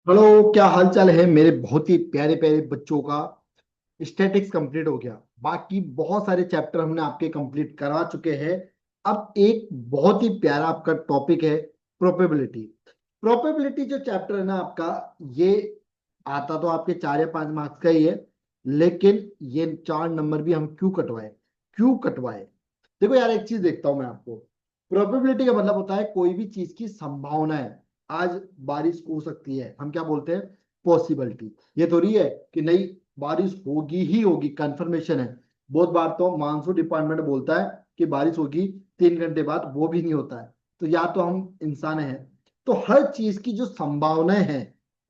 Hello, क्या हाल चाल है मेरे बहुत ही प्यारे प्यारे बच्चों का। स्टैटिक्स कंप्लीट हो गया। बाकी बहुत सारे चैप्टर हमने आपके कंप्लीट करा चुके हैं। अब एक बहुत ही प्यारा आपका टॉपिक है, प्रोबेबिलिटी। प्रोबेबिलिटी जो चैप्टर है ना आपका, ये आता तो आपके 4 या 5 मार्क्स का ही है। लेकिन ये 4 नंबर भी हम क्यों कटवाए, क्यों कटवाए? देखो यार, एक चीज देखता हूं मैं आपको। प्रोबेबिलिटी का मतलब होता है कोई भी चीज की संभावना है। आज बारिश हो सकती है, हम क्या बोलते हैं? पॉसिबिलिटी। ये थोड़ी है कि नहीं, बारिश होगी ही होगी, कंफर्मेशन है। बहुत बार तो मानसून डिपार्टमेंट बोलता है कि बारिश होगी, 3 घंटे बाद वो भी नहीं होता है। तो या तो हम इंसान हैं। तो हर चीज की जो संभावनाएं हैं,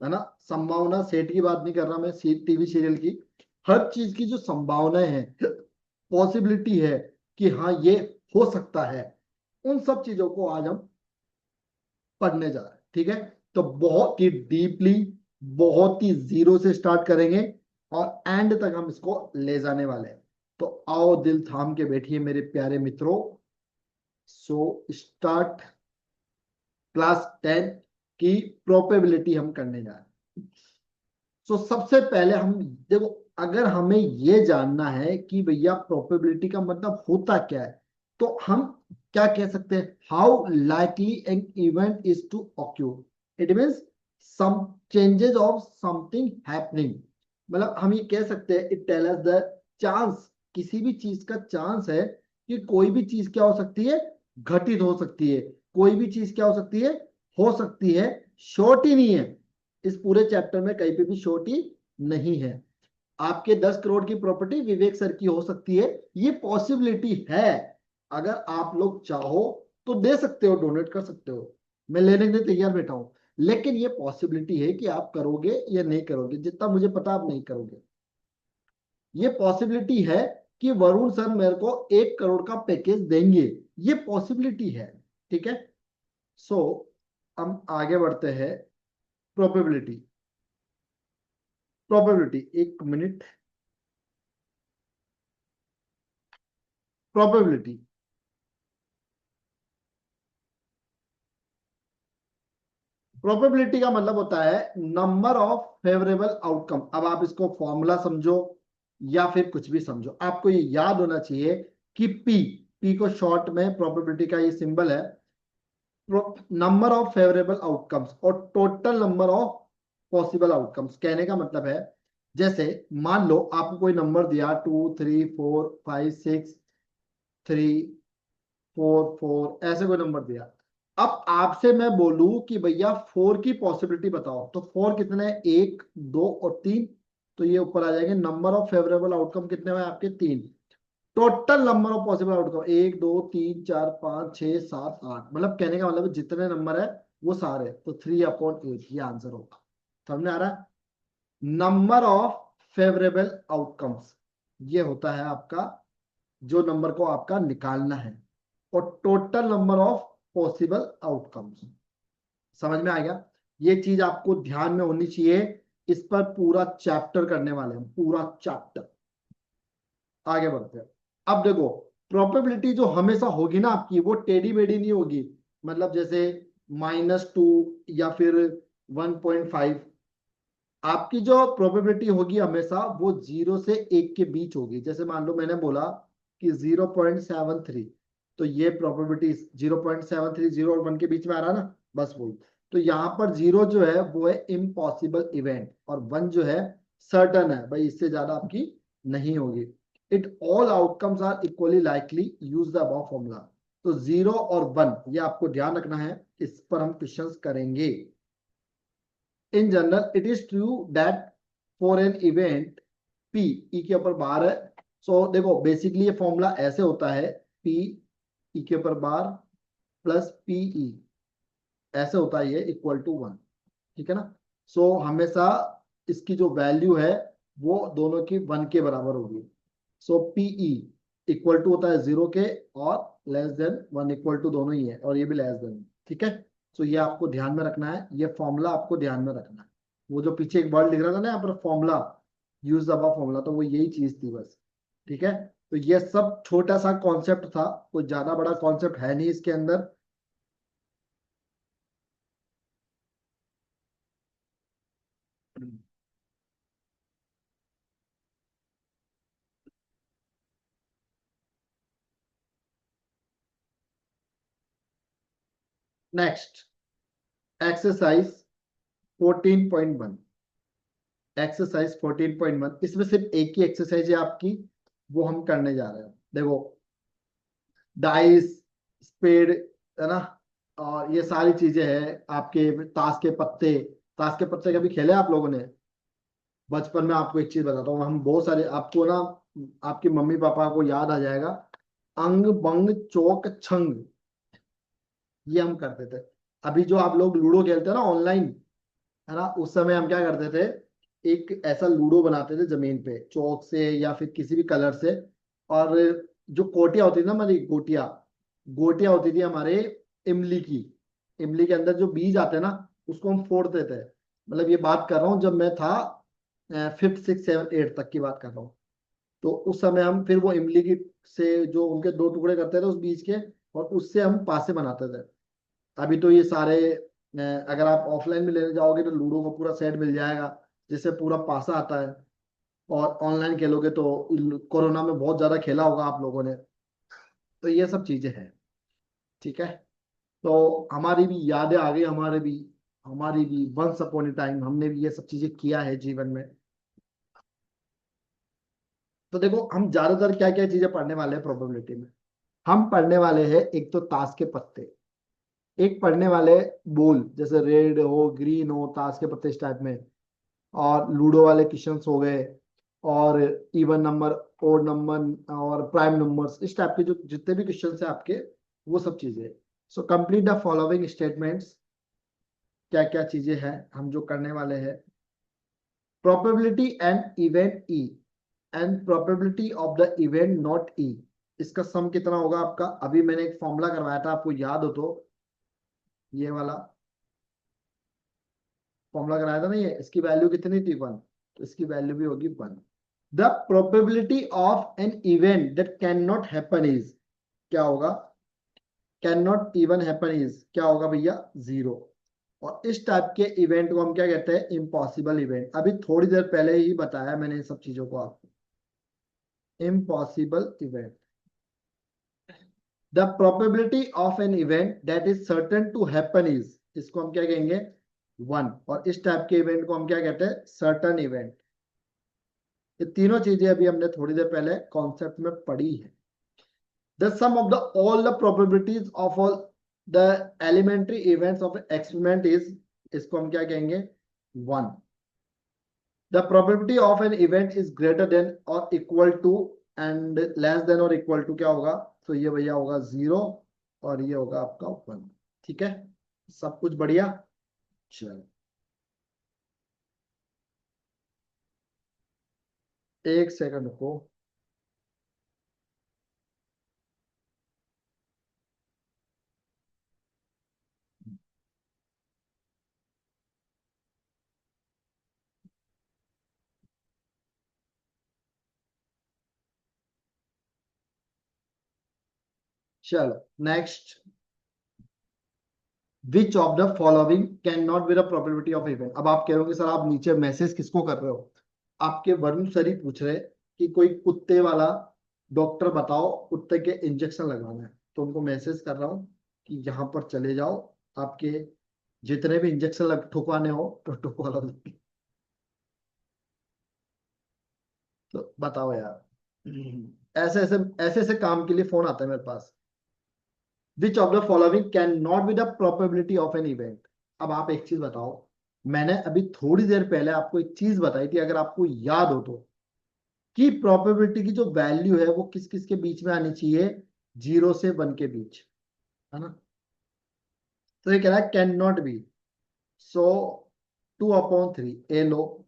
है ना, संभावना सेठ की बात नहीं कर रहा मैं, टीवी सीरियल की। हर चीज की जो संभावनाएं हैं, पॉसिबिलिटी है कि हाँ ये हो सकता है, उन सब चीजों को आज हम पढ़ने जा रहे हैं। ठीक है? तो बहुत ही डीपली, बहुत ही जीरो से स्टार्ट करेंगे और एंड तक हम इसको ले जाने वाले हैं। तो आओ दिल थाम के बैठिए मेरे प्यारे मित्रों। सो स्टार्ट क्लास 10 की प्रोबेबिलिटी हम करने जा रहे हैं। सो सबसे पहले हम देखो, अगर हमें ये जानना है कि भैया प्रोबेबिलिटी का मतलब होता क्या है, तो हम क्या कह सकते हैं? How likely an event is to occur. It means some changes of something happening. मतलब हम ये कह सकते हैं, it tell us the chance. किसी भी चीज का चांस है कि कोई भी चीज क्या हो सकती है, घटित हो सकती है। कोई भी चीज क्या हो सकती है, हो सकती है। श्योरिटी नहीं है। इस पूरे चैप्टर में कहीं पे भी श्योरिटी नहीं है। आपके 10 करोड़ की प्रॉपर्टी विवेक सर की हो सकती है, ये पॉसिबिलिटी है। अगर आप लोग चाहो तो दे सकते हो, डोनेट कर सकते हो। मैं लेने के लिए तैयार बैठा हूं। लेकिन ये पॉसिबिलिटी है कि आप करोगे या नहीं करोगे। जितना मुझे पता, आप नहीं करोगे। ये पॉसिबिलिटी है कि वरुण सर मेरे को 1 करोड़ का पैकेज देंगे। ये पॉसिबिलिटी है। ठीक है? सो हम आगे बढ़ते हैं। प्रोबेबिलिटी, प्रोबेबिलिटी, एक मिनट। प्रोबेबिलिटी, प्रोबेबिलिटी का मतलब होता है नंबर ऑफ फेवरेबल आउटकम। अब आप इसको फॉर्मूला समझो या फिर कुछ भी समझो, आपको ये याद होना चाहिए कि पी, पी को शॉर्ट में प्रोबेबिलिटी का ये सिंबल है। नंबर ऑफ फेवरेबल आउटकम्स और total number of possible outcomes. कहने का मतलब है, जैसे मान लो आपको कोई नंबर दिया, 2, 3, 4, 5, 6, 3, 4, 4, ऐसे कोई नंबर दिया। अब आपसे मैं बोलूं कि भैया 4 की पॉसिबिलिटी बताओ, तो 4 कितने हैं? 1, 2 और 3। तो ये ऊपर आ जाएंगे। नंबर ऑफ फेवरेबल आउटकम कितने हुए आपके? 3। Total number of possible outcome 1, 2, 3, 4, 5, 6, 7, 8। मतलब कहने का मतलब जितने नंबर है वो सारे, तो 3/8 ये आंसर होगा। समझ में आ रहा है? नंबर ऑफ फेवरेबल आउटकम्स ये होता है आपका, जो नंबर को आपका निकालना है। और total number of possible outcomes. समझ में आ गया? ये चीज आपको ध्यान में होनी चाहिए। इस पर पूरा चैप्टर करने वाले हैं, पूरा चैप्टर। आगे बढ़ते हैं। अब देखो, प्रोबेबिलिटी जो हमेशा होगी ना आपकी, वो टेढ़ी मेढ़ी नहीं होगी। मतलब जैसे -2 या फिर 1.5। आपकी जो प्रोबेबिलिटी होगी हमेशा वो 0 से 1 के बीच होगी। जैसे मान लो मैंने बोला कि 0.73, तो ये प्रोबेबिलिटी 0.73, 0 और 1 के बीच में आ रहा है ना, बस वही। तो यहाँ पर 0 जो है वो है इम्पॉसिबल इवेंट, और 1 जो है सर्टन है, भाई इससे ज्यादा आपकी नहीं होगी। It all outcomes are equally likely, use the above formula. तो 0 और 1 ये आपको ध्यान रखना है, इस पर हम क्वेश्चंस करेंगे। In general it is true that for an event P, E के ऊपर बार है। सो देखो, बेसिकली ये फॉर्मूला ऐसे होता है, पी, ई के ऊपर बार प्लस पीई, ऐसे होता है ये, इक्वल टू 1। ठीक है ना? सो हमेशा इसकी जो वैल्यू है वो दोनों की 1 के बराबर होगी। सो पीई इक्वल टू होता है 0 के, और लेस देन 1 इक्वल टू दोनों ही है, और ये भी लेस देन। ठीक है? सो ये आपको ध्यान में रखना है, ये फॉर्मूला आपको ध्यान में रखना है। वो जो पीछे एक वर्ड लिख रहा था ना यहाँ पर, फॉर्मूला, यूज अबव फॉर्मूला, तो वो यही चीज थी बस। ठीक है? तो ये सब छोटा सा कॉन्सेप्ट था, कोई ज्यादा बड़ा कॉन्सेप्ट है नहीं इसके अंदर। Next exercise 14.1। एक्सरसाइज 14.1 इसमें सिर्फ एक ही एक्सरसाइज है आपकी, वो हम करने जा रहे हैं। देखो, डाइस, स्पेड, है ना, और ये सारी चीजें हैं आपके। ताश के पत्ते, ताश के पत्ते कभी खेले आप लोगों ने? बचपन में आपको एक चीज बताता हूँ, हम बहुत सारे आपको ना, आपके मम्मी पापा को याद आ जाएगा। अंग बंग चौक छंग, ये हम करते थे। अभी जो आप लोग लूडो खेलते हैं ना ऑनलाइन, है ना, उस समय हम क्या करते थे, एक ऐसा लूडो बनाते थे जमीन पे चौक से या फिर किसी भी कलर से। और जो कोटिया होती थी ना हमारी, गोटिया, गोटिया होती थी हमारे इमली की। इमली के अंदर जो बीज आते हैं ना, उसको हम फोड़ते थे। मतलब ये बात कर रहा हूँ जब मैं था 5th 6th 7th 8th तक की बात कर रहा हूँ। तो उस समय हम फिर वो इमली की से जो उनके दो टुकड़े करते थे उस बीज के, और उससे हम पासे बनाते थे। अभी तो ये सारे अगर आप ऑफलाइन में लेने जाओगे तो लूडो का पूरा सेट मिल जाएगा, जिससे पूरा पासा आता है। और ऑनलाइन खेलोगे तो कोरोना में बहुत ज्यादा खेला होगा आप लोगों ने। तो ये सब चीजें हैं, ठीक है। तो हमारी भी यादें आ गई, हमारी भी वंस अपॉन ए टाइम हमने भी ये सब चीजें किया है जीवन में। तो देखो, हम ज्यादातर क्या क्या चीजें पढ़ने वाले हैं प्रोबेबिलिटी में। हम पढ़ने वाले हैं एक तो ताश के पत्ते, एक पढ़ने वाले बोल, जैसे रेड हो ग्रीन हो ताश के पत्ते इस टाइप में, और लूडो वाले क्वेश्चंस हो गए, और इवन नंबर, ओड नंबर और प्राइम नंबर्स, इस टाइप के जो जितने भी क्वेश्चंस है आपके, वो सब चीजें। So complete the following statements, क्या क्या चीजें हैं हम जो करने वाले हैं। Probability and event E, and probability of the event not E, इसका सम कितना होगा आपका। अभी मैंने एक फॉर्मूला करवाया था, आपको याद हो तो, ये वाला फॉर्मूला कराया था ना, ये इसकी वैल्यू कितनी थी 1, तो इसकी वैल्यू भी होगी 1। The probability of an event that can not happen is, क्या होगा, can not even happen is क्या होगा भैया, 0। और इस टाइप के इवेंट को हम क्या कहते हैं, इम्पॉसिबल इवेंट। अभी थोड़ी देर पहले ही बताया मैंने इन सब चीजों को आपको, impossible event. The probability of an event that is certain to happen is, इसको हम क्या कहेंगे, 1। और इस टाइप के इवेंट को हम क्या कहते हैं, सर्टन इवेंट। ये तीनों चीजें अभी हमने थोड़ी देर पहले कॉन्सेप्ट में पढ़ी है। The sum of the all the probabilities of all the elementary events of an experiment is, इसको हम क्या कहेंगे, 1। The probability of an event is greater than or equal to and less than or equal to क्या होगा, तो ये भैया होगा 0, और ये होगा आपका 1। ठीक है, सब कुछ बढ़िया। चलो, एक सेकंड को। चलो next, which of the following can not be the probability of event. अब आप कह रहे हो कि सर आप नीचे मैसेज किसको कर रहे हो, आपके वरुण सर ही पूछ रहे कि कोई कुत्ते वाला डॉक्टर बताओ, कुत्ते के इंजेक्शन लगवाना है। तो उनको मैसेज कर रहा हूँ कि यहाँ पर चले जाओ, आपके जितने भी इंजेक्शन लग ठुकवाने हो तो ठुकवा लो। तो बताओ यार, ऐसे ऐसे ऐसे ऐसे काम के लिए फोन आता है मेरे पास। Which of the following can not be the probability of an event. अब आप एक चीज बताओ, मैंने अभी थोड़ी देर पहले आपको एक चीज बताई थी, अगर आपको याद हो तो, कि प्रोबेबिलिटी की जो वैल्यू है वो किस किस के बीच में आनी चाहिए, 0 से 1 के बीच, है ना। तो ये कह रहा है कैन नॉट बी, सो 2/3, ए लो,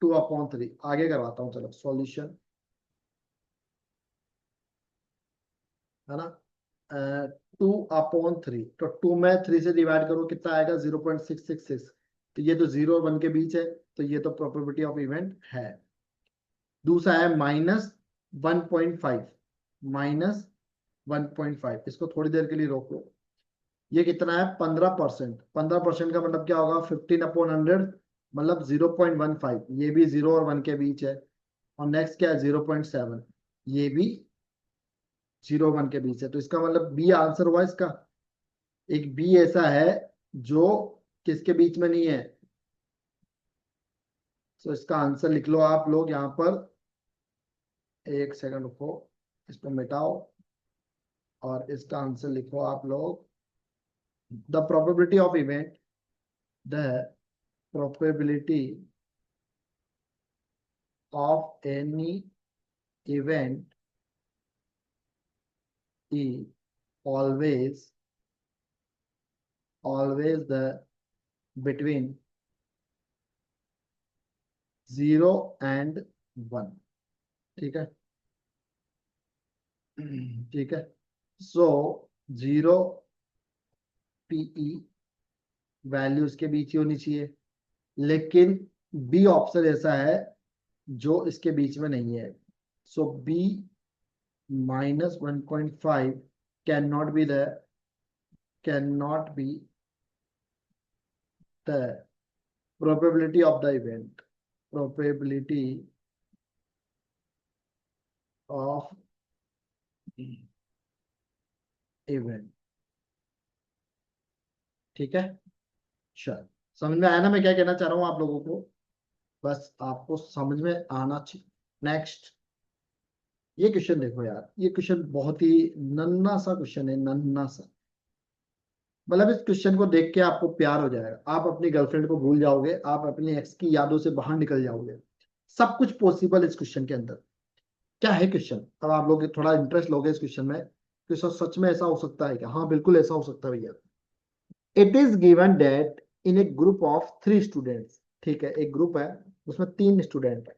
2/3 आगे करवाता हूँ, चलो सॉल्यूशन, है ना। 2/3, तो 2 में 3 से डिवाइड करो कितना आएगा, 0.666। तो ये तो 0 और 1 के बीच है, तो ये तो प्रोबेबिलिटी ऑफ इवेंट है। दूसरा है -1.5, -1.5, इसको थोड़ी देर के लिए रोक लो। ये कितना है, 15%। 15% का मतलब क्या होगा, 15/100, मतलब 0.15, ये भी 0 और 1 के बीच है। और नेक्स्ट क्या है, 0.7, ये भी 0 1 के बीच है। तो इसका मतलब बी आंसर हुआ इसका। एक बी ऐसा है जो किसके बीच में नहीं है। तो इसका आंसर लिख लो आप लोग यहाँ पर। एक सेकंड रुको, इसको मिटाओ और इसका आंसर लिखो आप लोग। The probability of event, the probability of any event is always the between 0 and 1। ठीक है, ठीक है। सो 0 PE वैल्यू इसके बीच ही होनी चाहिए, लेकिन बी ऑप्शन ऐसा है जो इसके बीच में नहीं है। So B -1.5 can not be the cannot be the probability of the event, probability of event। ठीक है, चल समझ में आया ना मैं क्या कहना चाह रहा हूं आप लोगों को? बस आपको समझ में आना चाहिए। नेक्स्ट, ये क्वेश्चन देखो यार, ये क्वेश्चन बहुत ही नन्ना सा क्वेश्चन है, नन्ना सा। मतलब इस क्वेश्चन को देख के आपको प्यार हो जाएगा, आप अपनी गर्लफ्रेंड को भूल जाओगे, आप अपनी एक्स की यादों से बाहर निकल जाओगे। सब कुछ पॉसिबल इस क्वेश्चन के अंदर। क्या है क्वेश्चन, अब आप लोग थोड़ा इंटरेस्ट लोगे इस क्वेश्चन में कि सच में ऐसा हो सकता है क्या? हाँ बिल्कुल ऐसा हो सकता है भैया। It is given that in A group of 3 students, ठीक है, एक ग्रुप है उसमें 3 स्टूडेंट है।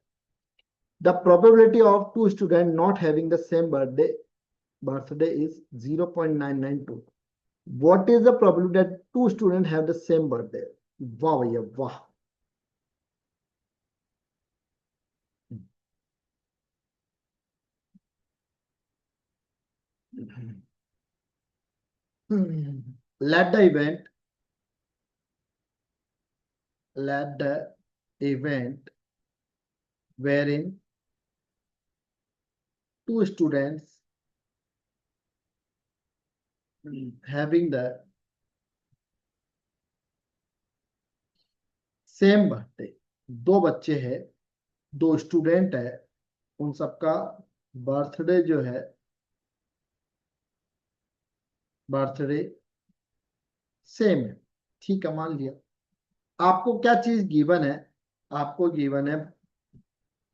The probability of 2 student not having the same birthday is 0.992। What is the probability that 2 student have the same birthday? वाह भैया वाह। let the event let the event wherein 2 students having the same birthday, 2 बच्चे हैं, 2 student है, उन सबका birthday जो है, बर्थडे सेम है। ठीक है, मान लिया। आपको क्या चीज गिवन है? आपको गिवन है,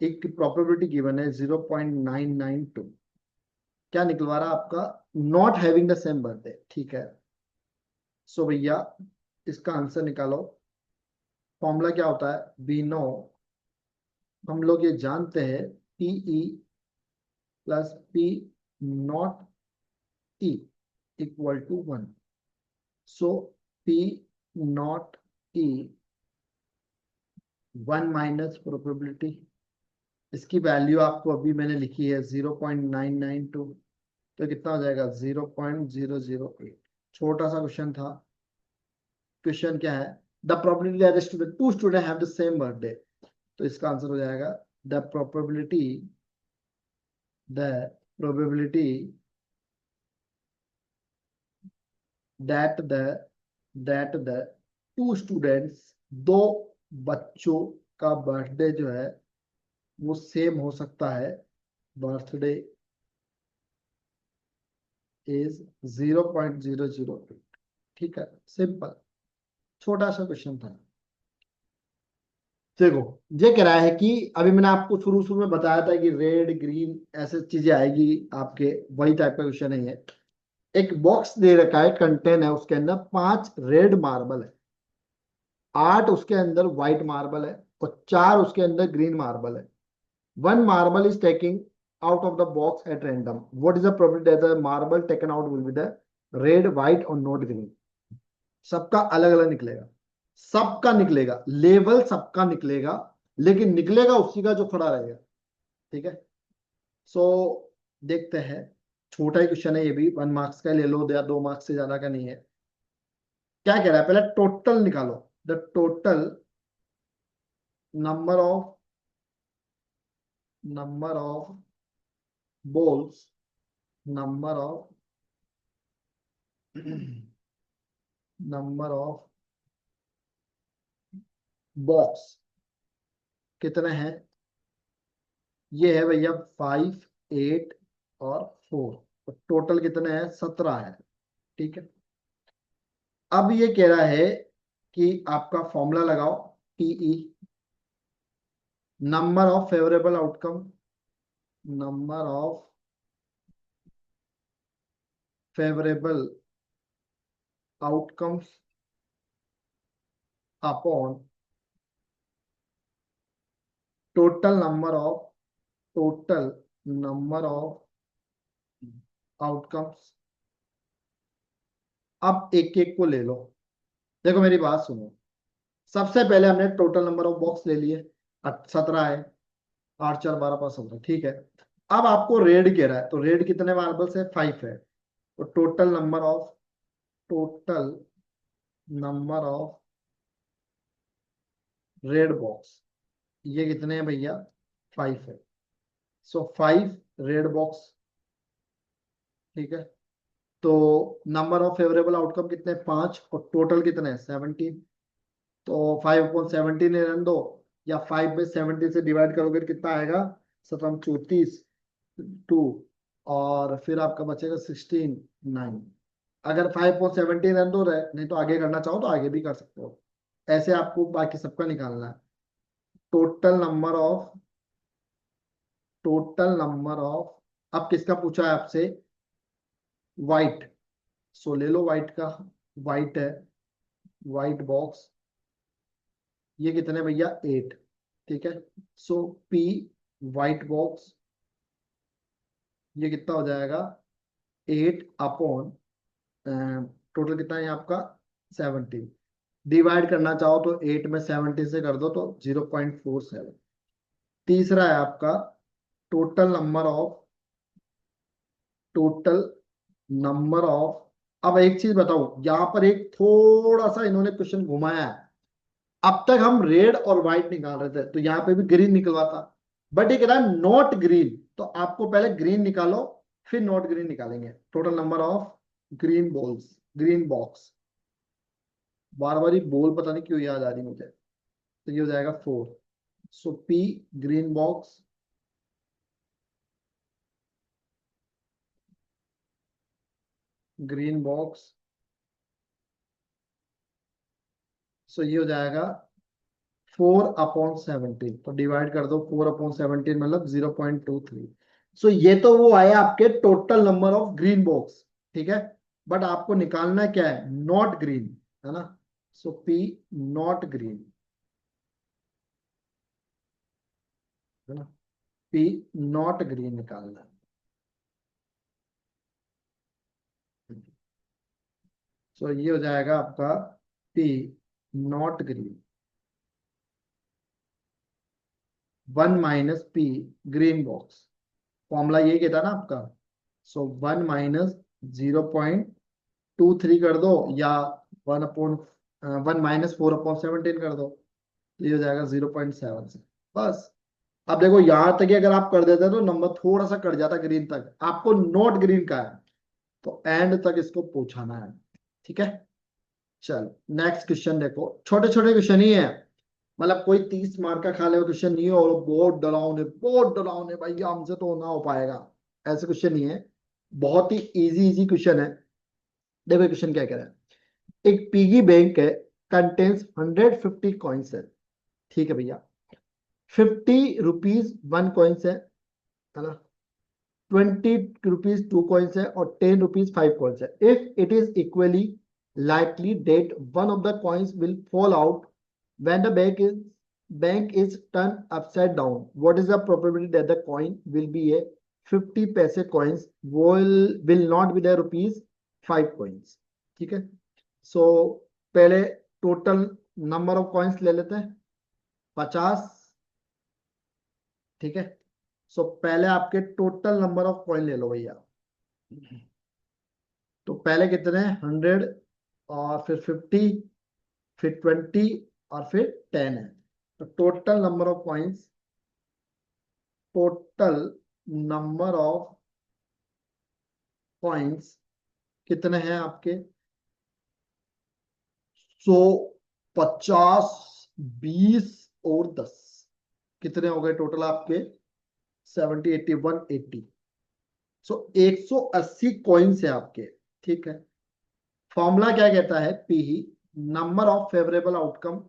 एक प्रोबेबिलिटी गिवन है 0.992। क्या निकलवा रहा आपका? Not having the same birthday, ठीक है। सो भैया इसका आंसर निकालो। फॉर्मूला क्या होता है? वी नो, हम लोग ये जानते हैं, PE plus P0 E equal to 1। So P0 E 1 minus probability, इसकी वैल्यू आपको अभी मैंने लिखी है 0.992। तो कितना हो जाएगा? 0.008। छोटा सा क्वेश्चन था। क्वेश्चन क्या है? The probability that student 2 student have the same birthday. तो इसका आंसर हो जाएगा the probability the probability that the that the 2 students, 2 बच्चों का बर्थडे जो है वो सेम हो सकता है। Birthday is 0.008। ठीक है, सिंपल, छोटा सा क्वेश्चन था। देखो, ये कह रहा है कि अभी मैंने आपको शुरू शुरू में बताया था कि रेड ग्रीन ऐसे चीजें आएगी आपके, वही टाइप का क्वेश्चन है ये। एक बॉक्स दे रखा है, कंटेन है, उसके अंदर 5 रेड मार्बल है, 8 उसके अंदर व्हाइट मार्बल है और 4 उसके अंदर ग्रीन मार्बल है। 1 marble is taking out of the box at random. What is the probability that the marble taken out will be the red, white or not green? सबका अलग अलग निकलेगा, सबका निकलेगा, लेवल सबका निकलेगा, लेकिन निकलेगा उसी का जो खड़ा रहेगा। ठीक है, सो देखते हैं। छोटा ही क्वेश्चन है ये भी, 1 मार्क्स का ले लो या 2 मार्क्स से ज्यादा का नहीं है। क्या कह रहा है? पहले टोटल निकालो, the total number of balls, number of number of box कितने हैं? ये है भैया 5, 8 और 4। तो टोटल कितने हैं? 17 है। ठीक है। अब ये कह रहा है कि आपका फॉर्मूला लगाओ, PE, number of favourable outcome, number of favourable outcomes upon total number of outcomes. अब एक एक को ले लो। देखो मेरी बात सुनो। सबसे पहले हमने टोटल नंबर ऑफ बॉक्स ले लिए, 17 है। 8 4 12 5 17, ठीक है। अब आपको रेड कह रहा है, तो रेड कितने मार्बल्स है? 5 है। तो total number of red box ये कितने हैं भैया? 5 है। सो 5 रेड बॉक्स। ठीक है। तो नंबर ऑफ फेवरेबल आउटकम कितने? 5। और टोटल कितने हैं? 17। तो 5/17 रन दो, या 5/17 से डिवाइड करोगे तो कितना आएगा? 7 34 2, और फिर आपका बचेगा 16 9। अगर 5/17 रन दो रहे, नहीं तो आगे करना चाहो तो आगे भी कर सकते हो। ऐसे आपको बाकी सबका निकालना है। टोटल नंबर ऑफ अब किसका पूछा है आपसे? वाइट। सो ले लो वाइट का। वाइट है, वाइट बॉक्स। ये कितने भैया? 8। ठीक है। सो पी वाइट बॉक्स ये कितना हो जाएगा? 8/, टोटल कितना है आपका? 17। डिवाइड करना चाहो तो 8 में 70 से कर दो तो 0.47। तीसरा है आपका total number of total number of अब एक चीज बताओ, यहां पर एक थोड़ा सा इन्होंने क्वेश्चन घुमाया है। अब तक हम रेड और व्हाइट निकाल रहे थे, तो यहाँ पे भी ग्रीन निकलवाता, बट ये कह रहा है नॉट ग्रीन। तो आपको पहले ग्रीन निकालो, फिर नॉट ग्रीन निकालेंगे। Total number of green box, बार बार ही बोल पता नहीं क्यों याद आ रही मुझे। तो ये हो जाएगा 4। सो पी ग्रीन बॉक्स। सो ये हो जाएगा 4/17। तो डिवाइड कर दो, 4/17 मतलब 0.23। सो ये तो वो आया आपके total number of green box. ठीक है। बट आपको निकालना क्या है? नॉट ग्रीन, है ना। सो पी नॉट ग्रीन, है ना। पी नॉट ग्रीन निकालना है। सो ये हो जाएगा आपका P not green, 1 - P green box. Formula ये क्या था ना आपका? सो 1 - 0.23 कर दो, या 1 - 4/17 कर दो। तो ये हो जाएगा 0.7 से। बस। अब देखो यहां तक ही अगर आप कर देते तो नंबर थोड़ा सा कट जाता ग्रीन तक। आपको नोट ग्रीन का है, तो एंड तक इसको पहुंचाना है। ठीक है। चल नेक्स्ट क्वेश्चन देखो। छोटे छोटे क्वेश्चन ही है, मतलब कोई 30 मार्क का खाने वाला क्वेश्चन नहीं है, और बहुत डरावने भैया हमसे तो ना हो पाएगा, ऐसे क्वेश्चन नहीं है। बहुत ही इजी इजी क्वेश्चन है। देखो क्वेश्चन क्या कह रहा है। एक पिगी बैंक है, कंटेन्स 150 कॉइन्स है। ठीक है भैया। 50 रुपीज 1 कॉइन्स है ना। 20 रुपीज 2 कॉइन्स है, और 10 रुपीज 5 कॉइन्स है। If it is equally likely that one of the coins will fall out when the bank is turned upside down, what is the probability that the coin will be a 50 पैसे coins will not be the rupees 5 coins? ठीक है। सो पहले total number of coins ले लेते हैं, 50। ठीक है। सो पहले आपके टोटल नंबर ऑफ कॉइन ले लो भैया। तो पहले कितने? 100, और फिर 50, फिर 20, और फिर 10 है। तो total number of coins, total number of coins कितने हैं आपके? 100, 50, 20 और 10, कितने हो गए टोटल आपके? 70, 80, 180। सो 180 कॉइन्स है आपके। ठीक है, फॉर्मूला क्या कहता है? P, number of favourable outcome,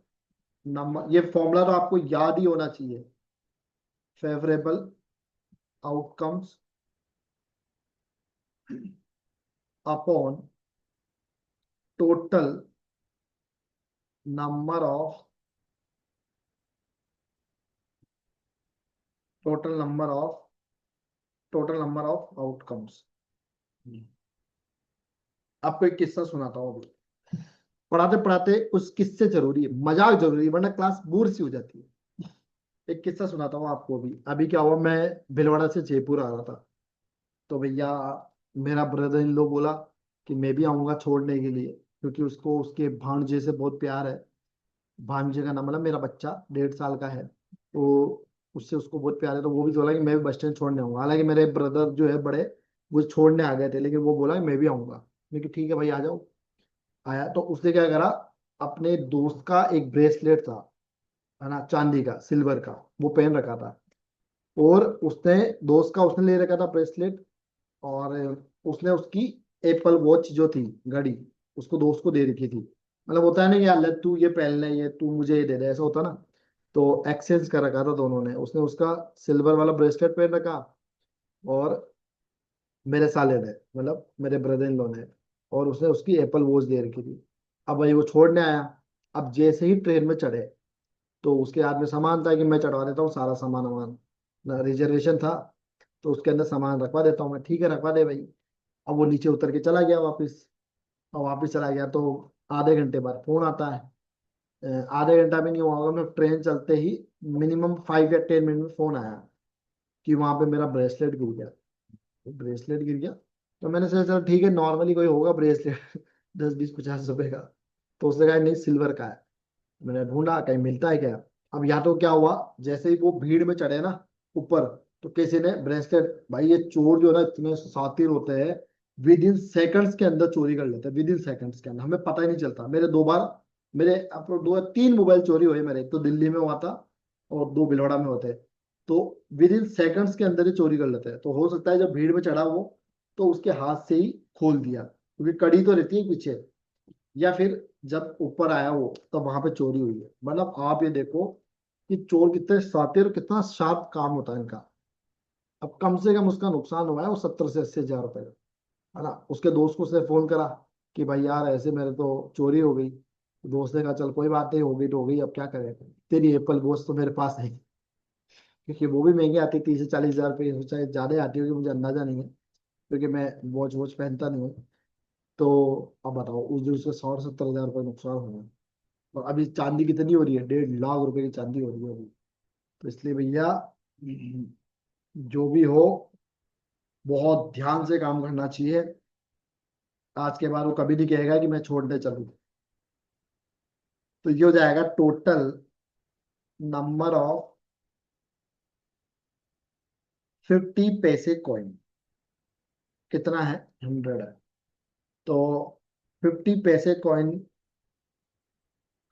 number, ये फॉर्मूला तो आपको याद ही होना चाहिए। Favourable outcomes upon total number of, total number of, total number of outcomes. आपको एक किस्सा सुनाता हूँ अभी। पढ़ाते पढ़ाते कुछ किस्से जरूरी है, मजाक जरूरी है, वरना क्लास बोर सी हो जाती है। एक किस्सा सुनाता हूँ आपको। अभी अभी क्या हुआ, मैं भीलवाड़ा से जयपुर आ रहा था, तो भैया मेरा ब्रदर इन लोग बोला कि मैं भी आऊंगा छोड़ने के लिए, क्योंकि उसको उसके भांजे से बहुत प्यार है। भांजे का नाम, मतलब मेरा बच्चा 1.5 साल का है, तो उससे उसको बहुत प्यार है, तो वो भी बोला कि मैं भी बस स्टैंड छोड़ने आऊंगा। हालांकि मेरे ब्रदर जो है बड़े, वो छोड़ने आ गए थे, लेकिन वो बोला कि मैं भी आऊंगा। मैं कि ठीक है भाई आ जाओ। आया तो उसने क्या करा, अपने दोस्त का एक ब्रेसलेट था, है ना, चांदी का, सिल्वर का, वो पहन रखा था। और उसने, दोस्त का उसने ले रखा था ब्रेसलेट, और उसने उसकी एप्पल वॉच जो थी, घड़ी, उसको दोस्त को दे रखी थी। मतलब होता है ना कि यार ले तू ये पहन ले, ये तू मुझे ये दे दे, ऐसा होता ना। तो एक्सचेंज कर रखा था दोनों ने, उसने उसका सिल्वर वाला ब्रेसलेट पहन रखा, और मेरे साले ने, मतलब मेरे ब्रदर इन लॉ ने, और उसने उसकी एप्पल वॉच दे रखी थी। अब भाई वो छोड़ने आया। अब जैसे ही ट्रेन में चढ़े, तो उसके हाथ में सामान था कि मैं चढ़वा देता हूँ सारा सामान वामान, ना रिजर्वेशन था, तो उसके अंदर सामान रखवा देता हूँ मैं। ठीक है रखवा दे भाई। अब वो नीचे उतर के चला गया वापस। और वापस चला गया तो आधे घंटे बाद फोन आता है। आधे घंटा भी नहीं हुआ होगा, मतलब ट्रेन चलते ही मिनिमम 5 या 10 मिनट में फोन आया कि वहां पे मेरा ब्रेसलेट गिर गया। तो ब्रेसलेट गिर गया, तो मैंने सोचा चलो ठीक है, नॉर्मली कोई होगा ब्रेसलेट 10, 20, 50 रुपए का। तो उसने कहा नहीं सिल्वर का है। मैंने ढूंढा कहीं मिलता है क्या। अब या तो क्या हुआ, जैसे ही वो भीड़ में चढ़े ना ऊपर, तो किसी ने ब्रेसलेट, भाई ये चोर जो है ना इतने शातिर होते हैं, विद इन सेकंड्स के अंदर चोरी कर लेते हैं, विद इन सेकंड्स के अंदर, हमें पता ही नहीं चलता। मेरे 2 बार, मेरे अपने 2 3 मोबाइल चोरी हुए मेरे, एक तो दिल्ली में हुआ था और 2 भिलवाड़ा में होते हैं। तो विद इन सेकंड्स के अंदर ही चोरी कर लेते हैं। तो हो सकता है जब भीड़ में चढ़ा वो, तो उसके हाथ से ही खोल दिया, क्योंकि कड़ी तो रहती है पीछे, या फिर जब ऊपर आया वो तब वहां पे चोरी हुई है। मतलब आप ये देखो कि चोर कितने शातिर और कितना शार्प काम होता है इनका। अब कम से कम उसका नुकसान हुआ है वो 70 से 80 हजार रुपए का, है ना। उसके दोस्त को उसने फोन करा कि भाई यार ऐसे मेरे तो चोरी हो गई। दोस्त ने कहा चल कोई बात नहीं, हो गई तो हो गई, अब क्या करें, तेरी एप्पल वॉच तो मेरे पास है, क्योंकि वो भी महंगी आती है, 30 से 40 हजार रुपये, चाहे ज्यादा आती होगी, मुझे अंदाजा नहीं है, क्योंकि मैं वॉच वॉच पहनता नहीं हूँ। तो अब बताओ, उस दिन उसके 60 70 हजार रुपये नुकसान हुआ। और अभी चांदी कितनी हो रही है? 1.5 लाख रुपए की चांदी हो रही है अभी। तो इसलिए भैया जो भी हो, बहुत ध्यान से काम करना चाहिए। आज के बाद वो कभी नहीं कहेगा कि मैं छोड़ने चलूं। तो ये हो जाएगा टोटल नंबर ऑफ 50 पैसे कॉइन। कितना है? 100 है। तो 50 पैसे कॉइन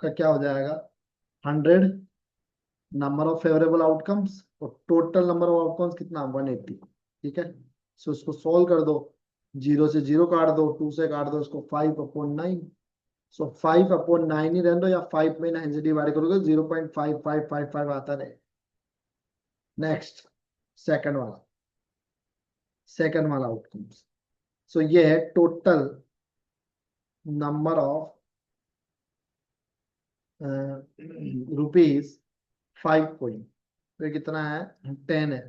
का क्या हो जाएगा? 100 नंबर ऑफ फेवरेबल आउटकम्स, और टोटल नंबर ऑफ आउटकम्स कितना? 180। ठीक है, सो इसको सॉल्व कर दो। 0 से 0 काट दो, 2 से काट दो, इसको 5/9। सो 5/9 ही रहने दो, या 5 में 9 से डिवाइड करोगे 0.5555 आता रहे। नेक्स्ट, सेकंड वाला, सेकंड वाला आउटकम्स। सो ये है total number of rupees 5 coin. तो कितना है? 10 है।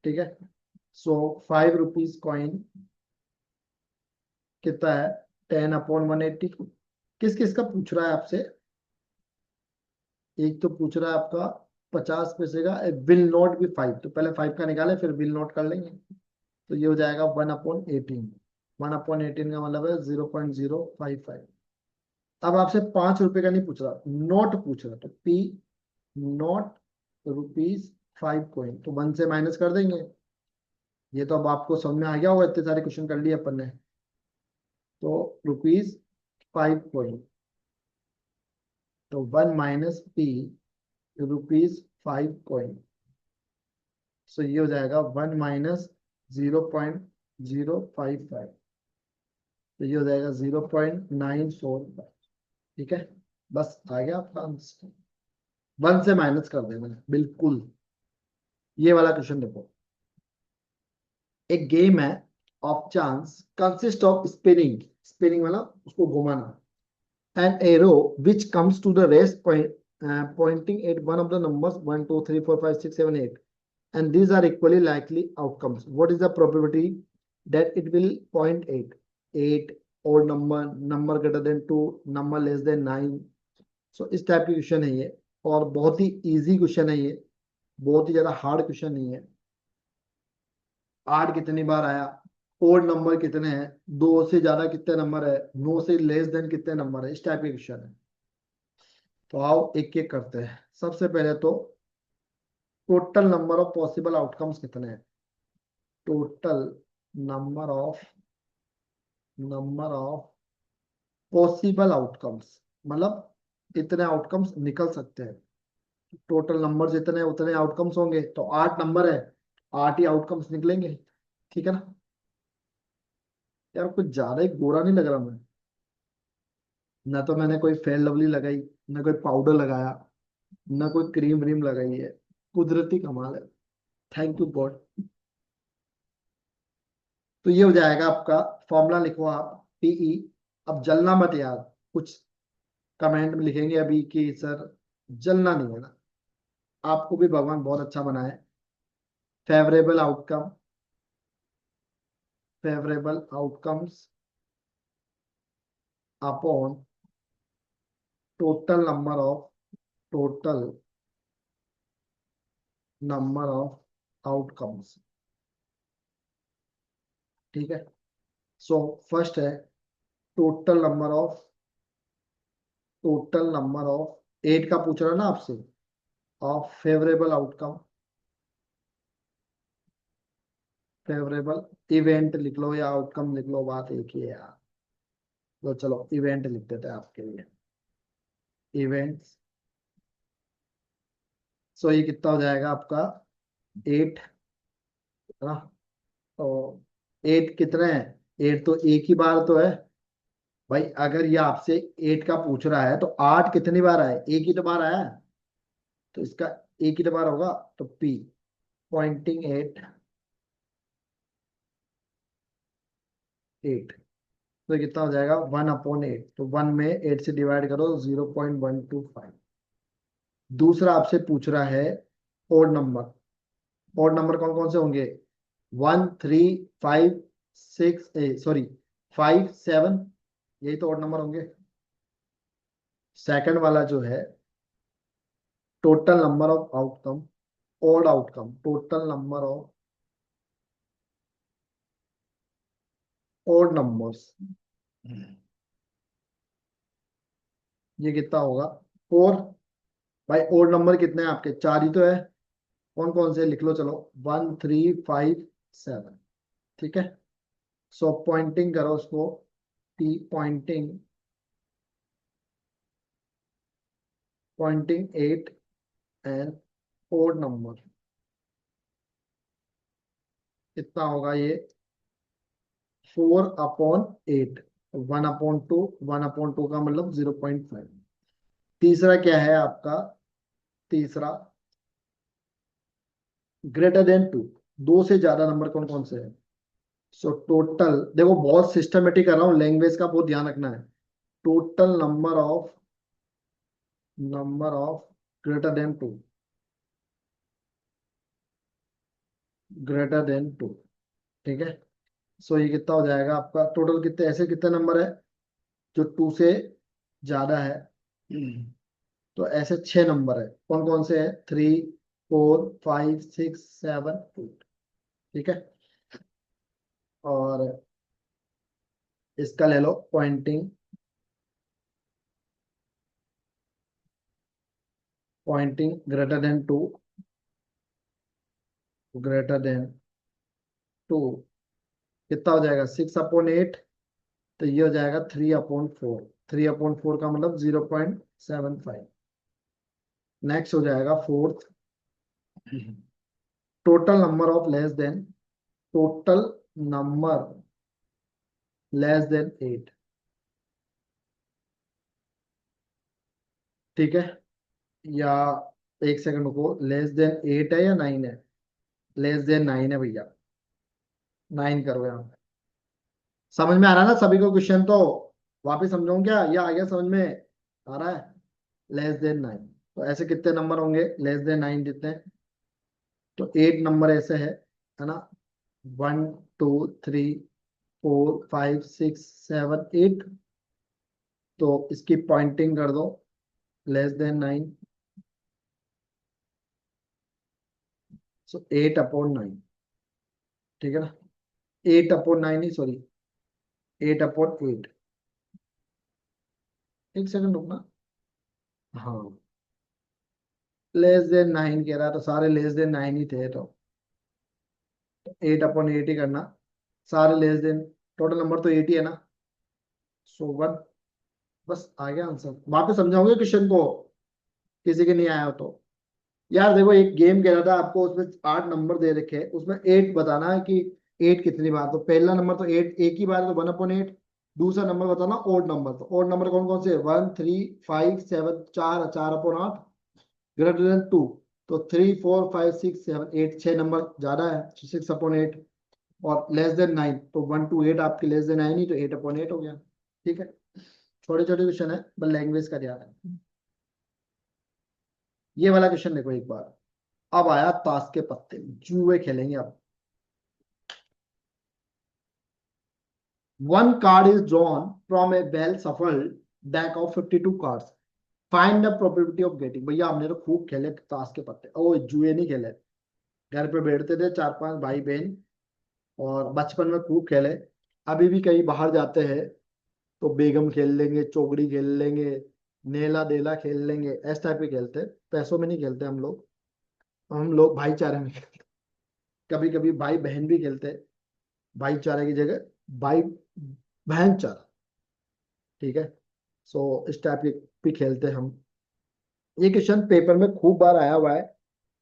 ठीक है, सो 5 रुपीज कॉइन कितना है? 10/180। किस किस का पूछ रहा है आपसे? एक तो पूछ रहा है आपका 50 पैसे का, विल नॉट बी 5, तो पहले 5 का निकाले फिर विल नॉट कर लेंगे। तो ये हो जाएगा 1/18। 1/18 का मतलब है 0.055। अब आपसे 5 रुपए का नहीं पूछ रहा, नोट पूछ रहा, तो P नॉट ₹5 तो 1 से माइनस कर देंगे। ये तो अब आपको समझ में आ गया होगा, इतने सारे क्वेश्चन कर लिए अपन ने। तो ₹5, तो 1 माइनस पी ₹5। सो ये हो जाएगा 1 माइनस 0.055, तो ये हो जाएगा 0.945। ठीक है, बस आ गया आपका आंसर। 1 से माइनस कर देना बिल्कुल। ये वाला क्वेश्चन देखो, एक गेम है of chance consist of spinning, spinning मतलब उसको घुमाना, an arrow which comes to the rest point, pointing at one of the numbers 1 2 3 4 5 6 7 8, and these are equally likely outcomes. What is the probability that it will point 8 odd number, number greater than 2, number less than 9? So इस type की question है ये, और बहुत ही easy question है ये, बहुत ही ज्यादा हार्ड क्वेश्चन नहीं है। 8 कितनी बार आया, ओड नंबर कितने हैं, 2 से ज्यादा कितने नंबर है, 9 से लेस देन कितने नंबर है, इस टाइप के क्वेश्चन है। तो आओ एक एक करते हैं। सबसे पहले तो total number of possible outcomes कितने हैं, total number of number of possible outcomes, मतलब इतने आउटकम्स निकल सकते हैं। टोटल नंबर जितने उतने आउटकम्स होंगे, तो 8 नंबर है, 8 ही आउटकम्स निकलेंगे। ठीक है ना यार, कुछ ज्यादा ही गोरा नहीं लग रहा मैं, ना तो मैंने कोई फेयर लवली लगाई, ना कोई पाउडर लगाया, ना कोई क्रीम व्रीम लगाई है, कुदरती कमाल है। Thank you God. तो ये हो जाएगा आपका, फॉर्मूला लिखो आप, पीई। अब जलना मत यार, कुछ कमेंट में लिखेंगे अभी कि सर जलना नहीं है ना, आपको भी भगवान बहुत अच्छा बनाए। Favourable outcome, favourable outcomes upon total number of, total number of outcomes. ठीक है, सो फर्स्ट है total number of, total number of 8 का पूछ रहा है ना आपसे, of favourable outcome, favourable event लिख लो या आउटकम लिख लो, बात एक ही है यार। तो चलो इवेंट लिख देते हैं आपके लिए, इवेंट्स। सो ये कितना हो जाएगा आपका, 8 है ना। तो 8 कितने हैं, 8 तो एक ही बार तो है भाई। अगर ये आपसे 8 का पूछ रहा है तो 8 कितनी बार आए, एक ही तो बार आया है, तो इसका एक ही तो बार होगा। तो पी पॉइंटिंग 8, 8, तो ये कितना हो जाएगा 1/8, तो 1 में 8 से डिवाइड करो 0.125। दूसरा आपसे पूछ रहा है ओड नंबर, ओड नंबर कौन कौन से होंगे, 1 3 5 6, सॉरी 5 7, यही तो ओड नंबर होंगे। सेकंड वाला जो है total number of outcome, odd outcome, total number of odd numbers, ये कितना होगा 4। भाई ओड नंबर कितने हैं आपके, 4 ही तो है, कौन कौन से लिख लो चलो, 1 3 5 7। ठीक है, सो पॉइंटिंग करो उसको, टी pointing, pointing 8 and odd number, कितना होगा ये 4/8, 1/2, 1/2 का मतलब 0.5। तीसरा क्या है आपका, तीसरा ग्रेटर देन 2, 2 से ज्यादा नंबर कौन कौन से है। सो टोटल देखो, बहुत सिस्टमेटिक कर रहा हूँ, लैंग्वेज का बहुत ध्यान रखना है। Total number of, number of greater than 2, greater than 2। ठीक है, सो ये कितना हो जाएगा आपका, टोटल कितने ऐसे कितने नंबर है जो 2 से ज्यादा है, तो ऐसे 6 नंबर है, कौन कौन से है, 3 4 5 6 7 8। ठीक है, और इसका ले लो pointing, pointing greater than 2, greater than 2, कितना हो जाएगा 6/8, तो ये हो जाएगा 3/4। 3/4 का मतलब 0.75। नेक्स्ट हो जाएगा fourth, total number of less than, total number less than 8। ठीक है, या एक सेकंड रुको, लेस देन 8 है या 9 है? लेस देन 9 है भैया, 9 करो यहाँ पे। समझ में आ रहा है ना सभी को क्वेश्चन? तो वापिस समझाऊं क्या, या आ गया समझ में आ रहा है? लेस देन 9, तो ऐसे कितने नंबर होंगे लेस देन 9 जितने? तो 8 नंबर ऐसे है ना, 1 2 3 4 5 6 7 8। तो इसकी पॉइंटिंग कर दो लेस देन 9, सो 8/9। ठीक है ना, 8/9 ही, सॉरी 8/8। एक सेकंड रुकना, हाँ लेस देन 9 कह रहा है, तो सारे लेस देन 9 ही थे, तो 8/8 ही करना, सारे लेस देन, टोटल नंबर तो 8 ही है ना, सो 1। बस आ गया आंसर। वापस समझाओगे क्वेश्चन को, किसी के नहीं आया हो तो? यार देखो, एक गेम कह रहा था आपको, उसमें 8 नंबर दे रखे हैं, उसमें 8 बताना है कि 8 कितनी बार। तो पहला नंबर तो 8 एक ही बार है, तो 1/8। दूसरा नंबर बताना ओड नंबर, तो ओड नंबर कौन कौन से? 1 3 5 7, 4 4/8, ग्रेटर देन 2। तो 3 4 5 6 7 8, 6 नंबर ज्यादा है, 6/8। और लेस देन 9, तो 1 to 8 आपके लेस देन 9 ही, तो 8/8 हो गया। ठीक है, छोटे छोटे क्वेश्चन है, बस लैंग्वेज का ध्यान है। ये वाला क्वेश्चन देखो एक बार। अब आया ताश के पत्ते, जुए खेलेंगे अब। One card is drawn from A well shuffled deck of 52 cards. Find the probability of getting. भैया हमने तो खूब खेले ताश के पत्ते, ओ जुए नहीं खेले। घर पे बैठते थे 4 5 भाई बहन, और बचपन में खूब खेले। अभी भी कहीं बाहर जाते हैं तो बेगम खेल लेंगे, चौगड़ी खेल लेंगे, नेला देला खेल लेंगे, इस टाइप के खेलते हैं। पैसों में नहीं खेलते हम लोग, हम लोग भाईचारे में खेलते। कभी कभी भाई बहन भी खेलते हैं, भाईचारे की जगह भाई बहन चारा। ठीक है, सो इस टाइप के भी खेलते हैं हम। ये क्वेश्चन पेपर में खूब बार आया हुआ है।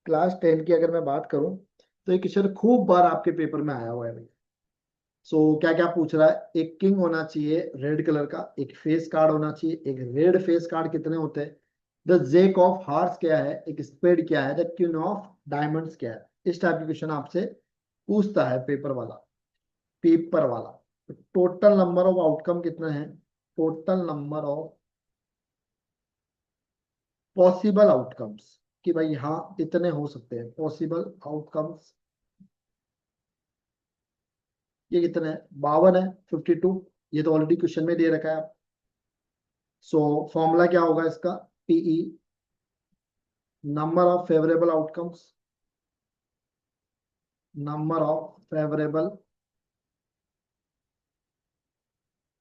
क्लास 10 की अगर मैं बात करूं, तो ये क्वेश्चन खूब बार आपके पेपर में आया हुआ है भाई। सो क्या क्या पूछ रहा है? एक किंग होना चाहिए रेड कलर का, एक फेस कार्ड होना चाहिए, एक रेड फेस कार्ड कितने होते हैं, द जेक ऑफ हार्ट्स क्या है, एक स्पेड क्या है, द क्वीन ऑफ डायमंड्स क्या है। इस टाइप के क्वेश्चन आपसे पूछता है पेपर वाला, पेपर वाला। टोटल नंबर ऑफ आउटकम कितने हैं? Total number of possible outcomes, कि भाई हाँ इतने हो सकते हैं पॉसिबल आउटकम्स। ये कितने हैं? 52 है, 52। ये तो ऑलरेडी क्वेश्चन में दे रखा है। सो फॉर्मूला क्या होगा इसका? PE, number of favourable outcomes, number of favourable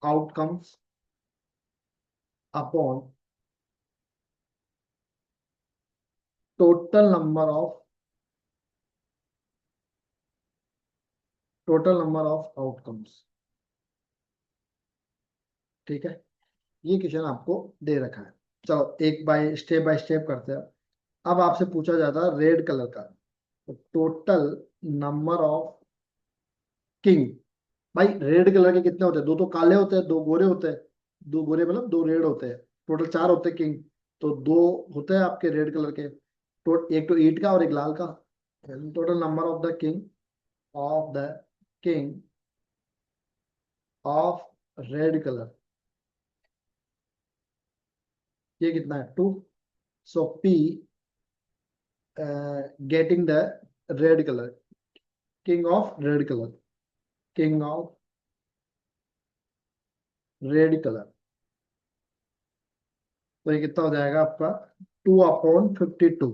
outcomes upon total number of, total number of outcomes. ठीक है, ये क्वेश्चन आपको दे रखा है। चलो एक बाय स्टेप करते हैं। अब आपसे पूछा जाता है रेड कलर का, तो टोटल नंबर ऑफ किंग। भाई रेड कलर के कितने होते हैं? दो तो काले होते हैं, दो गोरे होते हैं। दो गोरे मतलब दो रेड होते हैं, टोटल 4 होते हैं किंग। तो दो होते हैं आपके रेड कलर के, तो एक तो ईट का और एक लाल का। Total number of the king, of the king of red colour, ये कितना है? 2। So P getting the red colour, king of red colour, king of red colour. तो ये कितना हो जाएगा आपका? 2/52।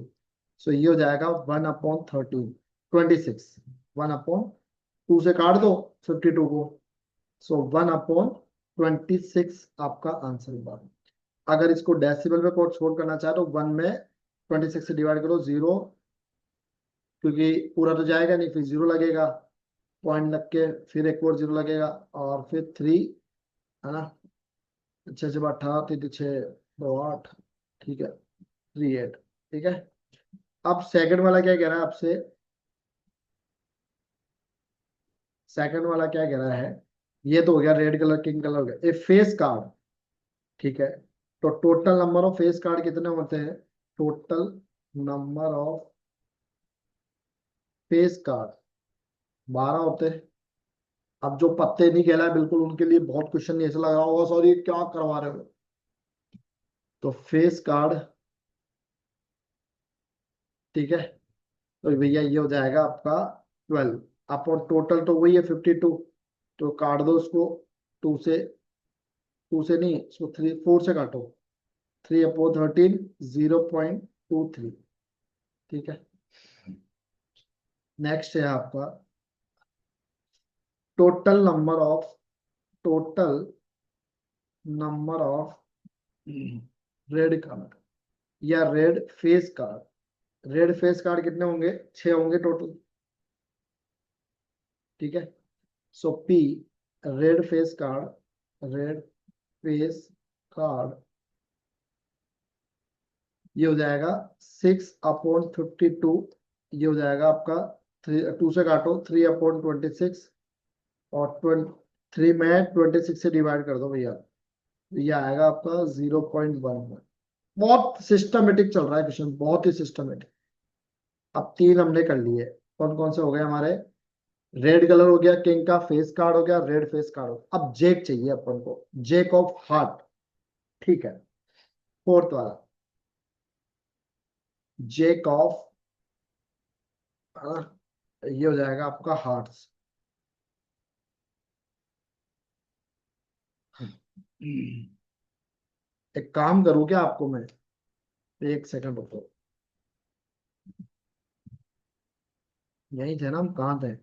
सो ये हो जाएगा 1/13, 26। 1/2 से काट दो 52 को, सो 1/26 आपका आंसर होगा। अगर इसको डेसिबल में कोड छोड़ करना चाहे तो 1 में 26 से डिवाइड करो, 0, क्योंकि पूरा तो जाएगा नहीं, फिर 0 लगेगा, पॉइंट लग के फिर एक और 0 लगेगा, और फिर 3, है ना। 6 से 18, 3 6 2 8, ठीक है, 3 8, ठीक है। अब सेकंड वाला क्या कह रहा है आपसे, सेकंड वाला क्या कह रहा है, ये तो हो गया रेड कलर, किंग कलर हो गया, ए फेस कार्ड, ठीक है। तो total number of face card कितने होते हैं, total number of face card 12 होते हैं। अब जो पत्ते नहीं खेला है बिल्कुल, उनके लिए बहुत क्वेश्चन नहीं ऐसा लग रहा होगा, सॉरी क्या करवा रहे हो। तो फेस कार्ड, ठीक है, तो भैया ये हो जाएगा आपका 12 अपॉन टोटल, तो वही है 52, तो काट दो उसको, 2 से, 2 से नहीं, इसको 3 4 से काटो, 3/13, 0.23, ठीक है। नेक्स्ट है आपका total number of, total number of red card या red face card, red face card कितने होंगे, 6 होंगे टोटल, ठीक है। So P red face card, red face card, ये हो जाएगा 6/52, ये हो जाएगा आपका 2 से काटो, 3/26, और 3 में 26 से डिवाइड कर दो भैया, ये आएगा आपका 0.1। बहुत सिस्टमेटिक चल रहा है क्वेश्चन, बहुत ही सिस्टमेटिक। अब 3 हमने कर लिए, कौन कौन से हो गए हमारे, रेड कलर हो गया, किंग का फेस कार्ड हो गया, रेड फेस कार्ड हो गया। अब जेक चाहिए अपन को, जेक ऑफ हार्ट, ठीक है, फोर्थ वाला, जेक ऑफ, ये हो जाएगा आपका हार्ट्स। एक काम करूं क्या आपको मैं, एक सेकंड रुको, यही थे ना हम, कहाँ थे।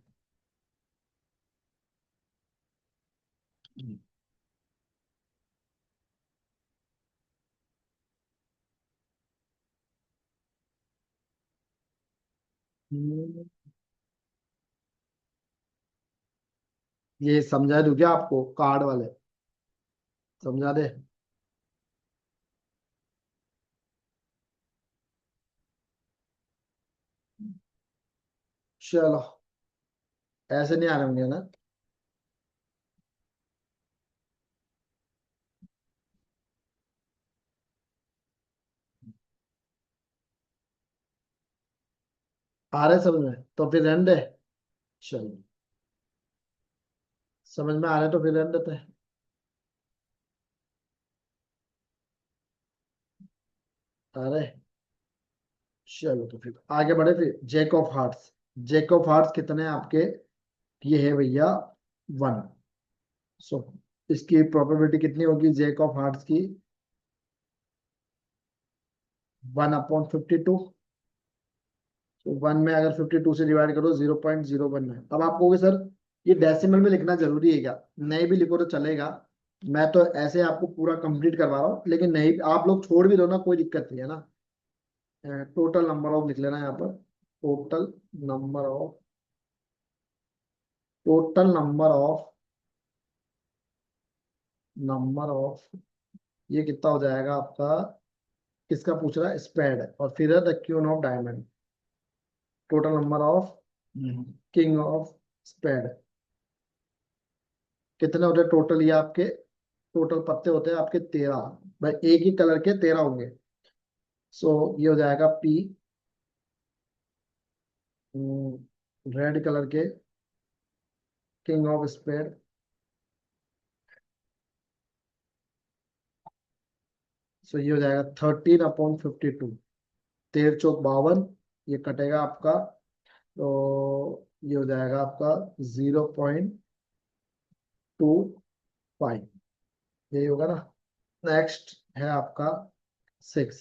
ये समझा दूं क्या आपको, कार्ड वाले समझा दे। चलो, ऐसे नहीं आ रहे होंगे ना। आ रहे समझ में, तो फिर रहने दे। चलो, समझ में आ रहे तो फिर रहने देते हैं। अरे चलो, तो फिर आगे बढ़े, फिर jack of hearts, jack of hearts कितने हैं आपके, ये है भैया 1। सो इसकी प्रोबेबिलिटी कितनी होगी जेक ऑफ हार्ट्स की, 1/52। तो 1 में अगर 52 से डिवाइड करो, 0.01 है। अब आप कहोगे सर ये डेसिमल में लिखना जरूरी है क्या, नहीं भी लिखो तो चलेगा, मैं तो ऐसे आपको पूरा कंप्लीट करवा रहा हूँ, लेकिन नहीं आप लोग छोड़ भी दो ना, कोई दिक्कत नहीं है ना। टोटल नंबर ऑफ लिख लेना यहाँ पर, total number of, total number of, ये कितना हो जाएगा आपका, किसका पूछ रहा है, स्पेड, और फिर है the queen of diamond, total number of king of spade, कितने होते हैं टोटल, ये आपके टोटल पत्ते होते हैं आपके 13, भाई एक ही कलर के 13 होंगे। सो ये हो जाएगा पी, रेड कलर के किंग ऑफ स्पेड, सो ये हो जाएगा 13/52, 13 × 4 = 52, ये कटेगा आपका, तो ये हो जाएगा आपका 0.25, यही होगा ना। नेक्स्ट है आपका 6,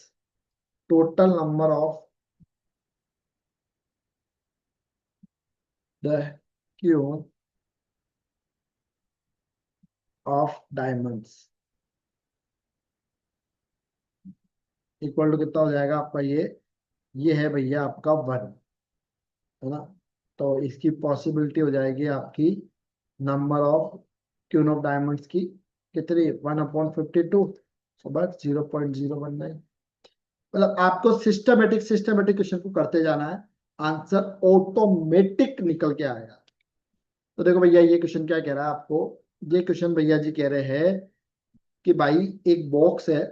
total number of the queen of diamonds, equal to कितना हो जाएगा आपका ये ये है भैया आपका 1, है ना। तो इसकी पॉसिबिलिटी हो जाएगी आपकी number of queen of diamonds की कितनी, 1/52, बस 0.019। मतलब आपको सिस्टमेटिक क्वेश्चन को करते जाना है, आंसर ऑटोमेटिक निकल के आएगा। तो देखो भैया ये क्वेश्चन क्या कह रहा है आपको, ये क्वेश्चन भैया जी कह रहे हैं कि भाई एक बॉक्स है,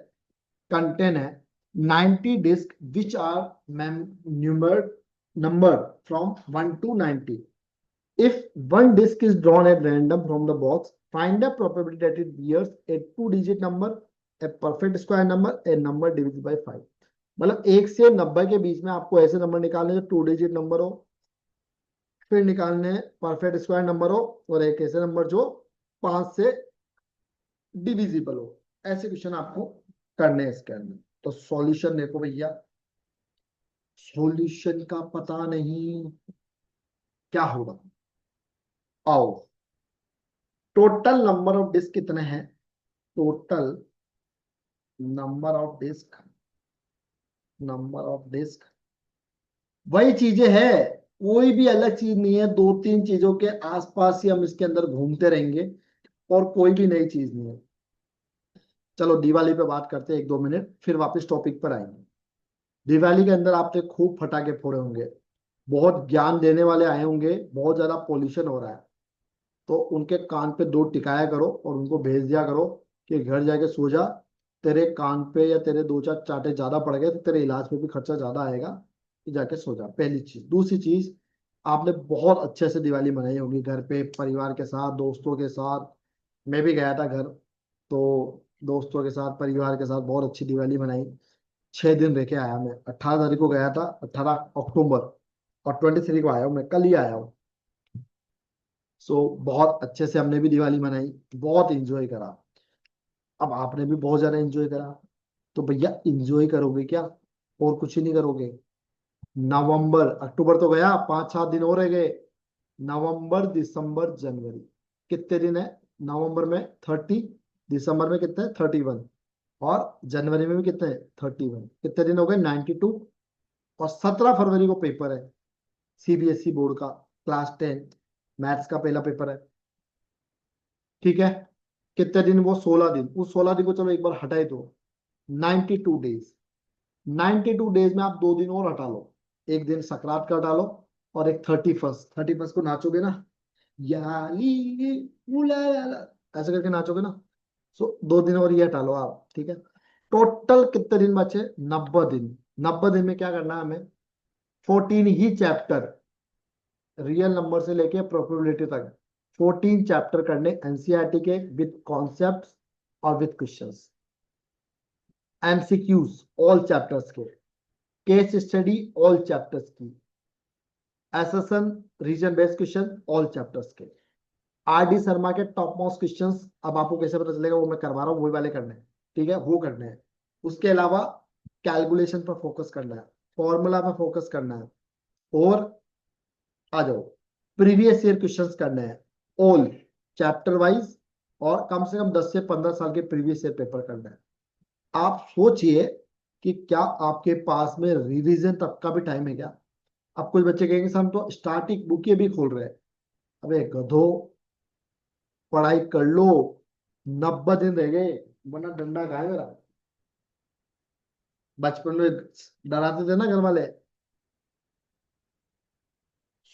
कंटेन है 90 discs which are number from 1 to 90। If one disk is drawn at random from the box, find the probability that it bears a two-digit number, a perfect square number, a number divided by 5। मतलब 1 से 90 के बीच में आपको ऐसे number निकालने जो 2 digit number हो, फिर निकालने परफेक्ट स्क्वायर नंबर हो, और एक ऐसे नंबर जो 5 से डिविजिबल हो। ऐसे क्वेश्चन आपको करने हैं इसके अंदर। तो सॉल्यूशन देखो भैया, सॉल्यूशन का पता नहीं क्या होगा। आओ, टोटल नंबर ऑफ डिस्क कितने हैं, टोटल नंबर ऑफ डिस्क वही चीजें है, कोई भी अलग चीज नहीं है। 2-3 चीजों के आसपास ही हम इसके अंदर घूमते रहेंगे, और कोई भी नई चीज नहीं है। चलो दिवाली पे बात करते हैं 1-2 मिनट, फिर वापस टॉपिक पर आएंगे। दिवाली के अंदर आपने खूब फटाके फोड़े होंगे, बहुत ज्ञान देने वाले आए होंगे, बहुत ज्यादा पोल्यूशन हो रहा है, तो उनके कान पे 2 टिकाया करो और उनको भेज दिया करो कि घर जाके सो जा। तेरे कान पे या तेरे 2-4 चांटे ज्यादा पड़ गए तो तेरे इलाज पे भी खर्चा ज्यादा आएगा, कि जाके सो जा। पहली चीज। दूसरी चीज, आपने बहुत अच्छे से दिवाली मनाई होगी घर पे, परिवार के साथ, दोस्तों के साथ। मैं भी गया था घर, तो दोस्तों के साथ, परिवार के साथ बहुत अच्छी दिवाली मनाई। 6 दिन रह के आया मैं। 18 तारीख को गया था, 18 अक्टूबर, और 23 को आया हूँ, मैं कल ही आया हूँ। सो बहुत अच्छे से हमने भी दिवाली मनाई, बहुत इंजॉय करा। अब आपने भी बहुत ज्यादा एंजॉय करा, तो भैया एंजॉय करोगे क्या, और कुछ ही नहीं करोगे। नवंबर, अक्टूबर तो गया, 5-7 दिन और रह गए। नवंबर, दिसंबर, जनवरी, कितने दिन है नवंबर में, 30। दिसंबर में कितने, 31। और जनवरी में भी कितने, 31। कितने दिन हो गए, 92। और 17 फरवरी को पेपर है, सीबीएसई बोर्ड का, क्लास 10 मैथ्स का पहला पेपर है। ठीक है, कितने दिन, वो 16 दिन। उस 16 दिन को चलो एक बार हटाए दो, 92 डेज। 92 डेज में आप 2 दिन और हटा लो, एक दिन सकरात का हटा लो, और एक 31। 31 को नाचोगे ना, याली उला ला ला, ऐसे करके नाचोगे ना। सो 2 दिन और ये हटा लो आप, ठीक है। टोटल कितने दिन बचे, 90 दिन। 90 दिन में क्या करना है हमें, 14 ही चैप्टर, रियल नंबर से लेके प्रोबेबिलिटी तक 14 चैप्टर करने एनसीईआरटी के, विद कॉन्सेप्ट्स और with questions, MCQs all chapters के, केस स्टडी ऑल चैप्टर्स की, assertion reason based question all chapters के, आर डी शर्मा के टॉप मोस्ट क्वेश्चंस। अब आपको कैसे पता चलेगा, वो मैं करवा रहा हूँ, वही वाले करने हैं, ठीक है, वो करने हैं। उसके अलावा कैलकुलेशन पर फोकस करना है, फॉर्मूला पर फोकस करना है, और आ जाओ प्रीवियस ईयर क्वेश्चंस करने हैं ऑल चैप्टर वाइज, और कम से कम 10 से 15 साल के प्रीवियस ईयर पेपर करना है। आप सोचिए कि क्या आपके पास में रिवीजन तक का भी टाइम है क्या। अब कुछ बच्चे कहेंगे सर हम तो स्टार्टिंग बुक ये भी खोल रहे हैं। अबे गधो, पढ़ाई कर लो, 90 दिन रह गए, वरना डंडा खाए मेरा। बचपन में डराते थे ना घर वाले,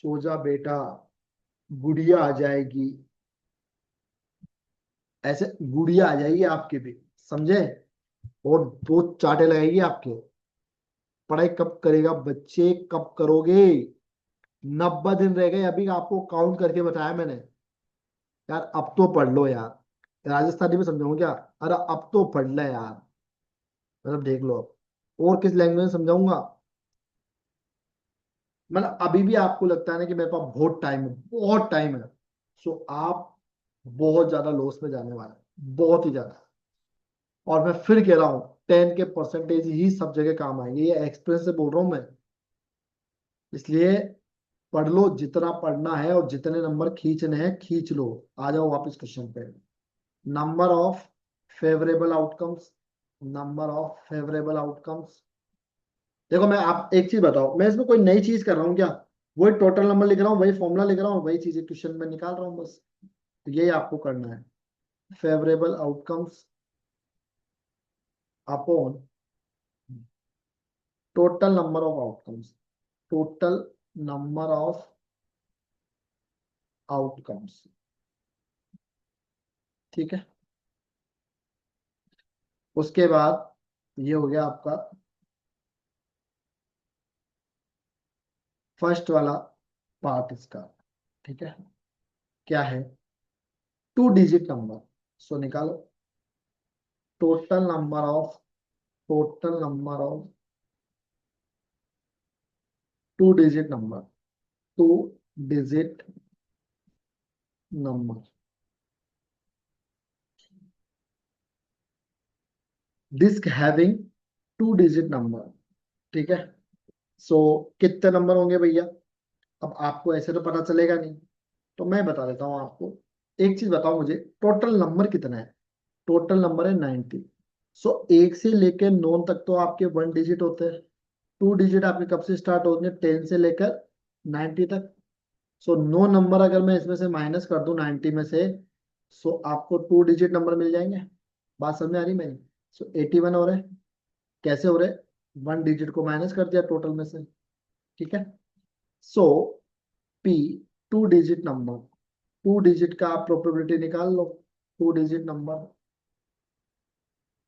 सो जा बेटा, गुड़िया आ जाएगी, ऐसे गुड़िया आ जाएगी आपके भी, समझे, और 2 चाटे लगाएगी आपके। पढ़ाई कब करेगा बच्चे, कब करोगे। 90 दिन रह गए, अभी आपको काउंट करके बताया मैंने। यार अब तो पढ़ लो यार, राजस्थानी में समझाऊं क्या, अरे अब तो पढ़ ले यार, मतलब देख लो अब, और किस लैंग्वेज में समझाऊंगा। मतलब अभी भी आपको लगता है ना कि मेरे पास बहुत टाइम है, बहुत टाइम है, सो आप बहुत ज्यादा लॉस में जाने वाले हैं, बहुत ही ज्यादा। और मैं फिर कह रहा हूँ 10 के परसेंटेज ही सब जगह काम आएंगे, ये एक्सपीरियंस से बोल रहा हूँ मैं। इसलिए पढ़ लो जितना पढ़ना है, और जितने नंबर खींचने हैं खींच लो। आ जाओ वापस क्वेश्चन पे। Number of favourable outcomes, number of favourable outcomes देखो मैं आप एक चीज बताओ, मैं इसमें कोई नई चीज कर रहा हूँ क्या? वही टोटल नंबर लिख रहा हूँ, वही फॉर्मूला लिख रहा हूँ, वही चीज क्वेश्चन में निकाल रहा हूँ बस। तो यही आपको करना है, favourable outcomes upon total number of outcomes, total number of outcomes. ठीक है, उसके बाद ये हो गया आपका फर्स्ट वाला पार्ट इसका। ठीक है, क्या है? To digit number. सो निकालो total number of, total number of two digit number, two digit number, disc having two digit number. ठीक है, सो कितने नंबर होंगे भैया? अब आपको ऐसे तो पता चलेगा नहीं, तो मैं बता देता हूँ आपको। एक चीज बताओ मुझे, टोटल नंबर कितना है? टोटल नंबर है 90। सो एक से लेकर 9 तक तो आपके वन डिजिट होते हैं। टू डिजिट आपके कब से स्टार्ट होंगे? 10 से लेकर 90 तक। सो 9 नंबर अगर मैं इसमें से माइनस कर दूं 90 में से, सो आपको टू डिजिट नंबर मिल जाएंगे। बात समझ में आ रही मेरी? सो 81 हो रहे हैं। कैसे हो रहे? वन डिजिट को माइनस कर दिया टोटल में से। ठीक है, so P, two digit number, two digit का आप प्रोबेबिलिटी निकाल लो, टू डिजिट नंबर।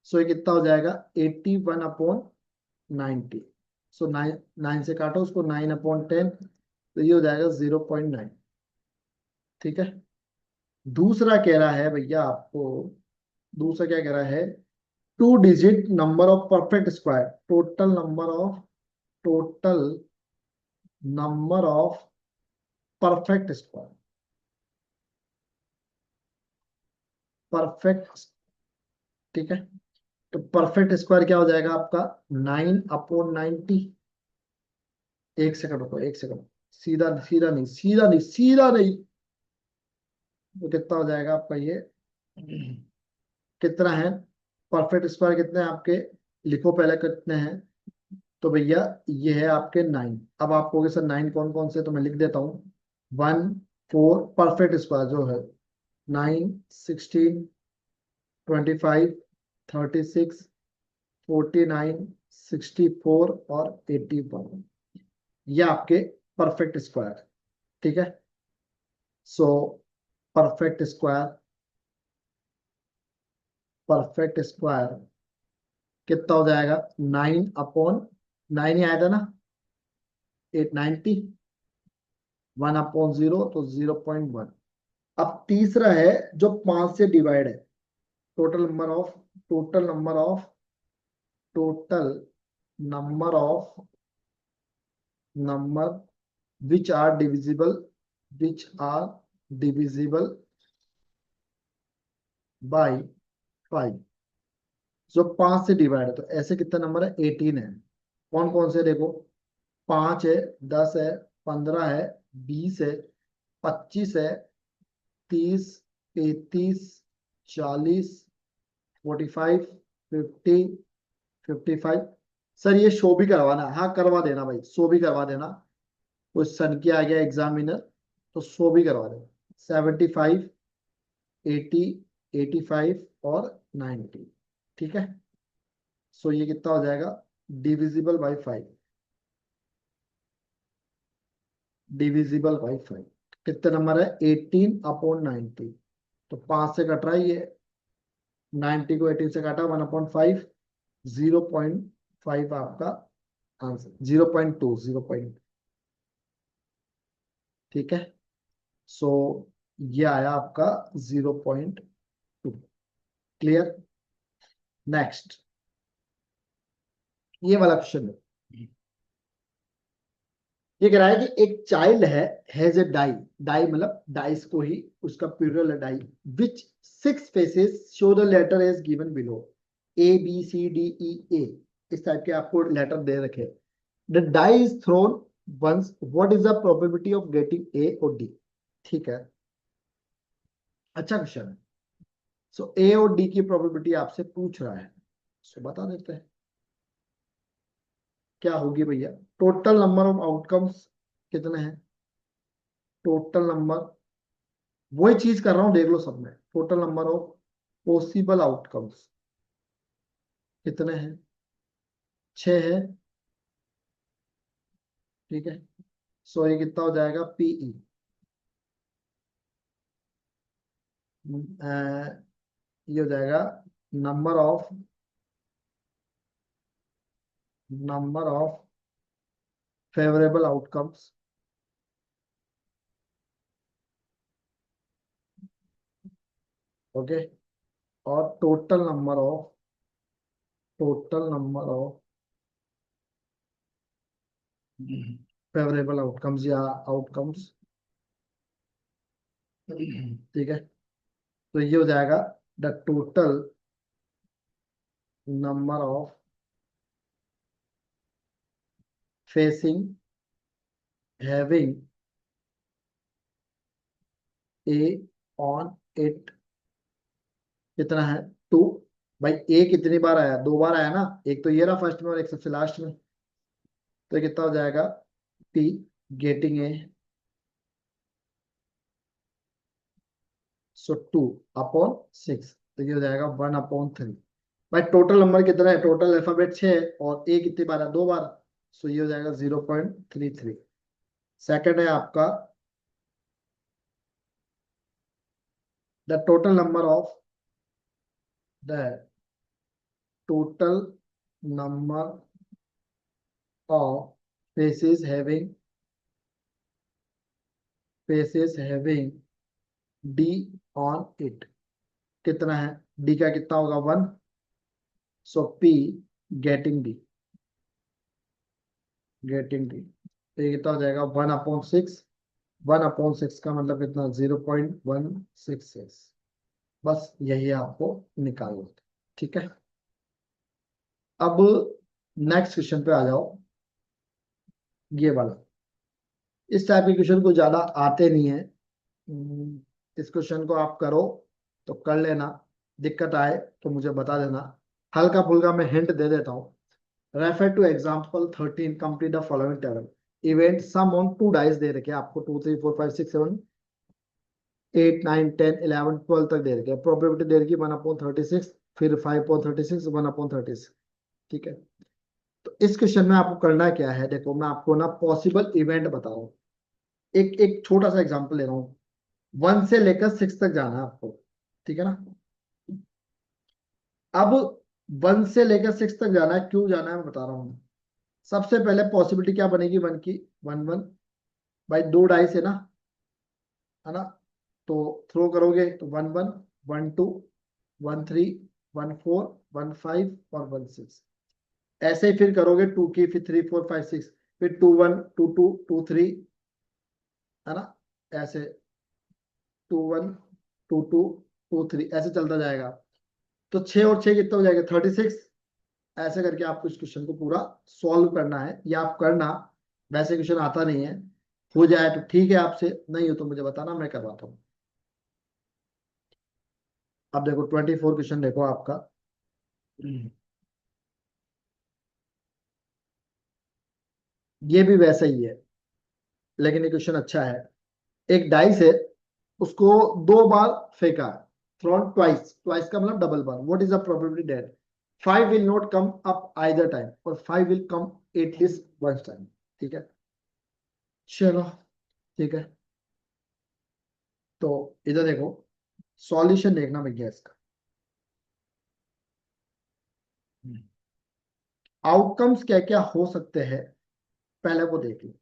सो ये कितना हो जाएगा? 81/90। सो 9, 9 से काटो उसको, 9/10, तो ये हो जाएगा 0.9। ठीक है, दूसरा कह रहा है भैया आपको, दूसरा क्या कह रहा है? To digit number of perfect square, total number of, total number of perfect square, perfect. ठीक है, तो परफेक्ट स्क्वायर क्या हो जाएगा आपका? 9/90। एक सेकंड रुको, एक सेकंड, सीधा सीधा नहीं, सीधा नहीं, सीधा नहीं। तो कितना हो जाएगा आपका ये? कितना है परफेक्ट स्क्वायर? कितने हैं आपके? लिखो पहले कितने हैं। तो भैया ये है आपके 9। अब आप कहोगे सर 9 कौन कौन से, तो मैं लिख देता हूँ। 1, 4 परफेक्ट स्क्वायर जो है, 9, 16, 25, 36, 49, 64 और 81। ये आपके परफेक्ट स्क्वायर। ठीक है, so perfect square, perfect square कितना हो जाएगा? 9/9 ही आया था ना, 890। 1/0 तो 0.1। अब तीसरा है जो 5 से डिवाइड है, total number of, total number of, total number of number which are divisible, which are divisible by 5। जो 5 से डिवाइड है, तो ऐसे कितना नंबर है? 18 है। कौन कौन से देखो, 5 है, 10 है, 15 है, 20 है, 25 है, 30, 35, 40, 45, 50, 55। सर ये शो भी करवाना है? हाँ करवा देना भाई, शो भी करवा देना। कुछ सन की आ गया एग्जामिनर, तो शो भी करवा देना। 75, 80, 85 और 90। ठीक है, सो ये कितना हो जाएगा? Divisible by 5, divisible by 5। कितने नंबर है? 18/90। तो 5 से कट रहा है ये, 90 को 18 से काटा, 1/5, 0.5 आपका आंसर, 0.2, 0. ठीक है, सो ये आया आपका 0.2। क्लियर? नेक्स्ट, ये वाला क्वेश्चन है। ये कह रहा है कि एक child has a die, die मतलब डाइस को ही, उसका प्लूरल है die, which 6 faces show the letter as given below, ABCDEA। इस टाइप के आपको लेटर दे रखे। The die is thrown once, what is the probability of getting A और D? ठीक है, अच्छा क्वेश्चन है। सो A और D की प्रोबेबिलिटी आपसे पूछ रहा है, सो बता देते हैं। क्या होगी भैया? टोटल नंबर ऑफ आउटकम्स कितने हैं? टोटल नंबर, वही चीज कर रहा हूं, देख लो सब में। Total number of possible outcomes कितने हैं? 6 है। ठीक है। सो ये कितना हो जाएगा? पीई, ये हो जाएगा number of favourable outcomes. Okay. और total number of favourable outcomes या आउटकम्स। ठीक है। तो ये हो जाएगा the total number of facing having A on it कितना है? 2। भाई ए कितनी बार आया? 2 बार आया ना। एक तो ये रहा फर्स्ट में और एक सबसे लास्ट में। तो ये कितना हो जाएगा? पी गेटिंग ए, सो 2/6। तो ये हो जाएगा 1/3। भाई टोटल नंबर कितना है? टोटल अल्फाबेट 6 और ए कितनी बार है? 2 बार। सो ये हो जाएगा 0.33। सेकंड है आपका the the total number of faces having D on it कितना है? डी का कितना होगा? 1। सो पी गेटिंग डी तो ये कितना हो जाएगा? 1/6। 1/6 का मतलब कितना? 0.166। बस यही आपको निकालना है। ठीक है। अब नेक्स्ट क्वेश्चन पे आ जाओ। ये वाला, इस टाइप के क्वेश्चन को ज्यादा आते नहीं है। इस क्वेश्चन को आप करो तो कर लेना, दिक्कत आए तो मुझे बता देना। हल्का फुल्का मैं हिंट दे देता हूँ। Refer to example 13, complete the following table. Event sum on 2 dice दे रखे हैं आपको, 2 3 4 5 6 7 8 9 10 11 12 तक दे रखे हैं। प्रोबेबिलिटी दे रखी 1/36, फिर 5/36, 1/36। ठीक है। तो इस क्वेश्चन में आपको करना क्या है? देखो मैं आपको ना पॉसिबल इवेंट बता रहा हूँ। एक एक छोटा सा एग्जांपल ले रहा हूँ। 1 से लेकर 6 तक जाना है आपको। ठीक है ना। अब 1 से लेकर 6 तक जाना है, क्यों जाना है मैं बता रहा हूँ। सबसे पहले पॉसिबिलिटी क्या बनेगी 1 की? 1 1। भाई 2 डाई से ना, है ना। तो थ्रो करोगे तो 1 1 1 2 1 3 1 4 1 5 और 1 6। ऐसे ही फिर करोगे 2 की, फिर 3 4 5 6, फिर 2 1 2 2 2 3, है ना। ऐसे 2 1 2 2 2 3 ऐसे चलता जाएगा। तो 6 और 6 कितना हो जाएगा? 36। ऐसे करके आपको इस क्वेश्चन को पूरा सॉल्व करना है, या आप करना। वैसे क्वेश्चन आता नहीं है। हो जाए तो ठीक है आपसे, नहीं हो तो मुझे बताना, मैं करवाता हूँ। अब देखो 24 क्वेश्चन देखो आपका। ये भी वैसा ही है, लेकिन ये क्वेश्चन अच्छा है। एक डाइस है, उसको 2 बार फेंका है। थ्रोन ट्वाइस, ट्वाइस का मतलब double bar. What is the probability that 5 will not come up either time, और 5 will come at least one time? ठीक है। चलो, ठीक है। तो इधर देखो, सॉल्यूशन देखना भैया इसका। आउटकम्स क्या क्या हो सकते हैं, पहले वो देख लो।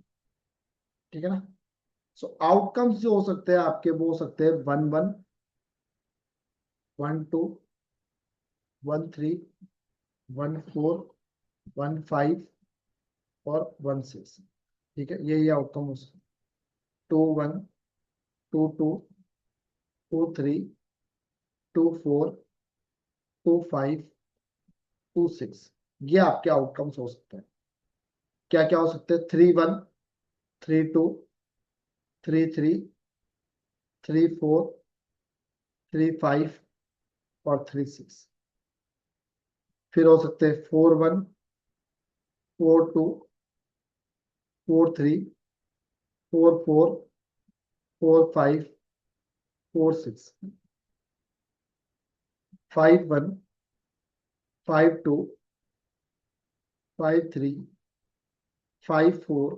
ठीक है ना। सो आउटकम्स जो हो सकते हैं आपके, वो हो सकते हैं 1 1 1 2 1 3 1 4 1 5 और 1 6। ठीक है, ये आउटकम हो सकते। 2 1 2 2 2 3 2 4 2 5 2 6, ये आपके आउटकम्स हो सकते हैं। क्या क्या हो सकते हैं? 3 1 3 2 3 3 3 4 3 5 और 3 6। फिर हो सकते हैं 4 1 4 2, 4 3, 4 4, 4 5, 4 6, 5 1, 5 2, 5 3, 5 4,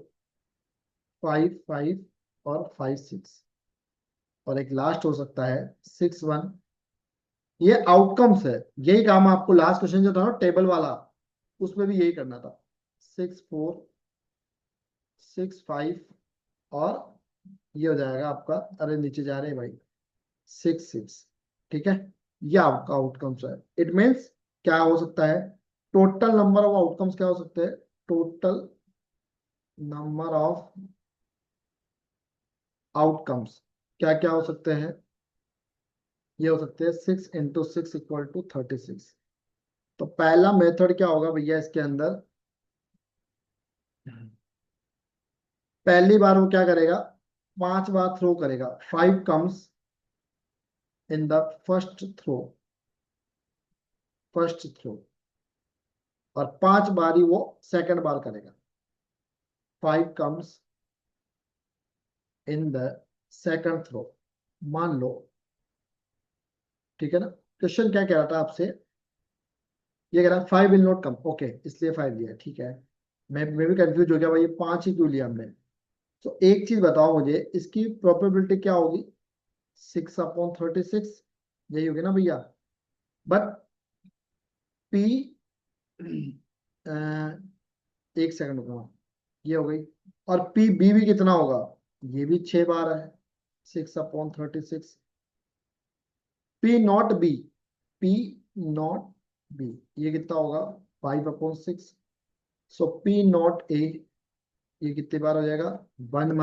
5 5 और 5 6, और एक लास्ट हो सकता है 6 1। ये आउटकम्स है। यही काम आपको लास्ट क्वेश्चन जो था ना टेबल वाला, उसमें भी यही करना था। 6 4, 6 5 और ये हो जाएगा आपका, अरे नीचे जा रहे हैं भाई, 6 6। ठीक है, ये आपका आउटकम्स है। इट मीन्स क्या हो सकता है, टोटल नंबर ऑफ आउटकम्स क्या हो सकते हैं, टोटल नंबर ऑफ आउटकम्स क्या क्या हो सकते हैं, ये हो सकते हैं 6 × 6 = 36। तो पहला मेथड क्या होगा भैया इसके अंदर, पहली बार वो क्या करेगा, 5 बार थ्रो करेगा, 5 comes in the first throw, और 5 बार ही वो सेकंड बार करेगा, 5 comes in the second throw, मान लो। ठीक है ना, क्वेश्चन क्या कह रहा था आपसे, ये कह रहा है 5 विल नॉट कम, ओके इसलिए 5 लिया, ठीक है। मैं भी कंफ्यूज हो गया भाई, ये 5 ही क्यों लिया हमने। तो एक चीज बताओ मुझे, इसकी प्रोबेबिलिटी क्या होगी, 6/36, यही होगी ना भैया। बट पी एक सेकंड रुकना, ये हो गई। और पी बी भी कितना होगा, ये भी 6 बार है, 6/36। P0 B, P0 B, ये कितना होगा, 5/6। सो P0 A, ये कितनी बार हो जाएगा, 1 -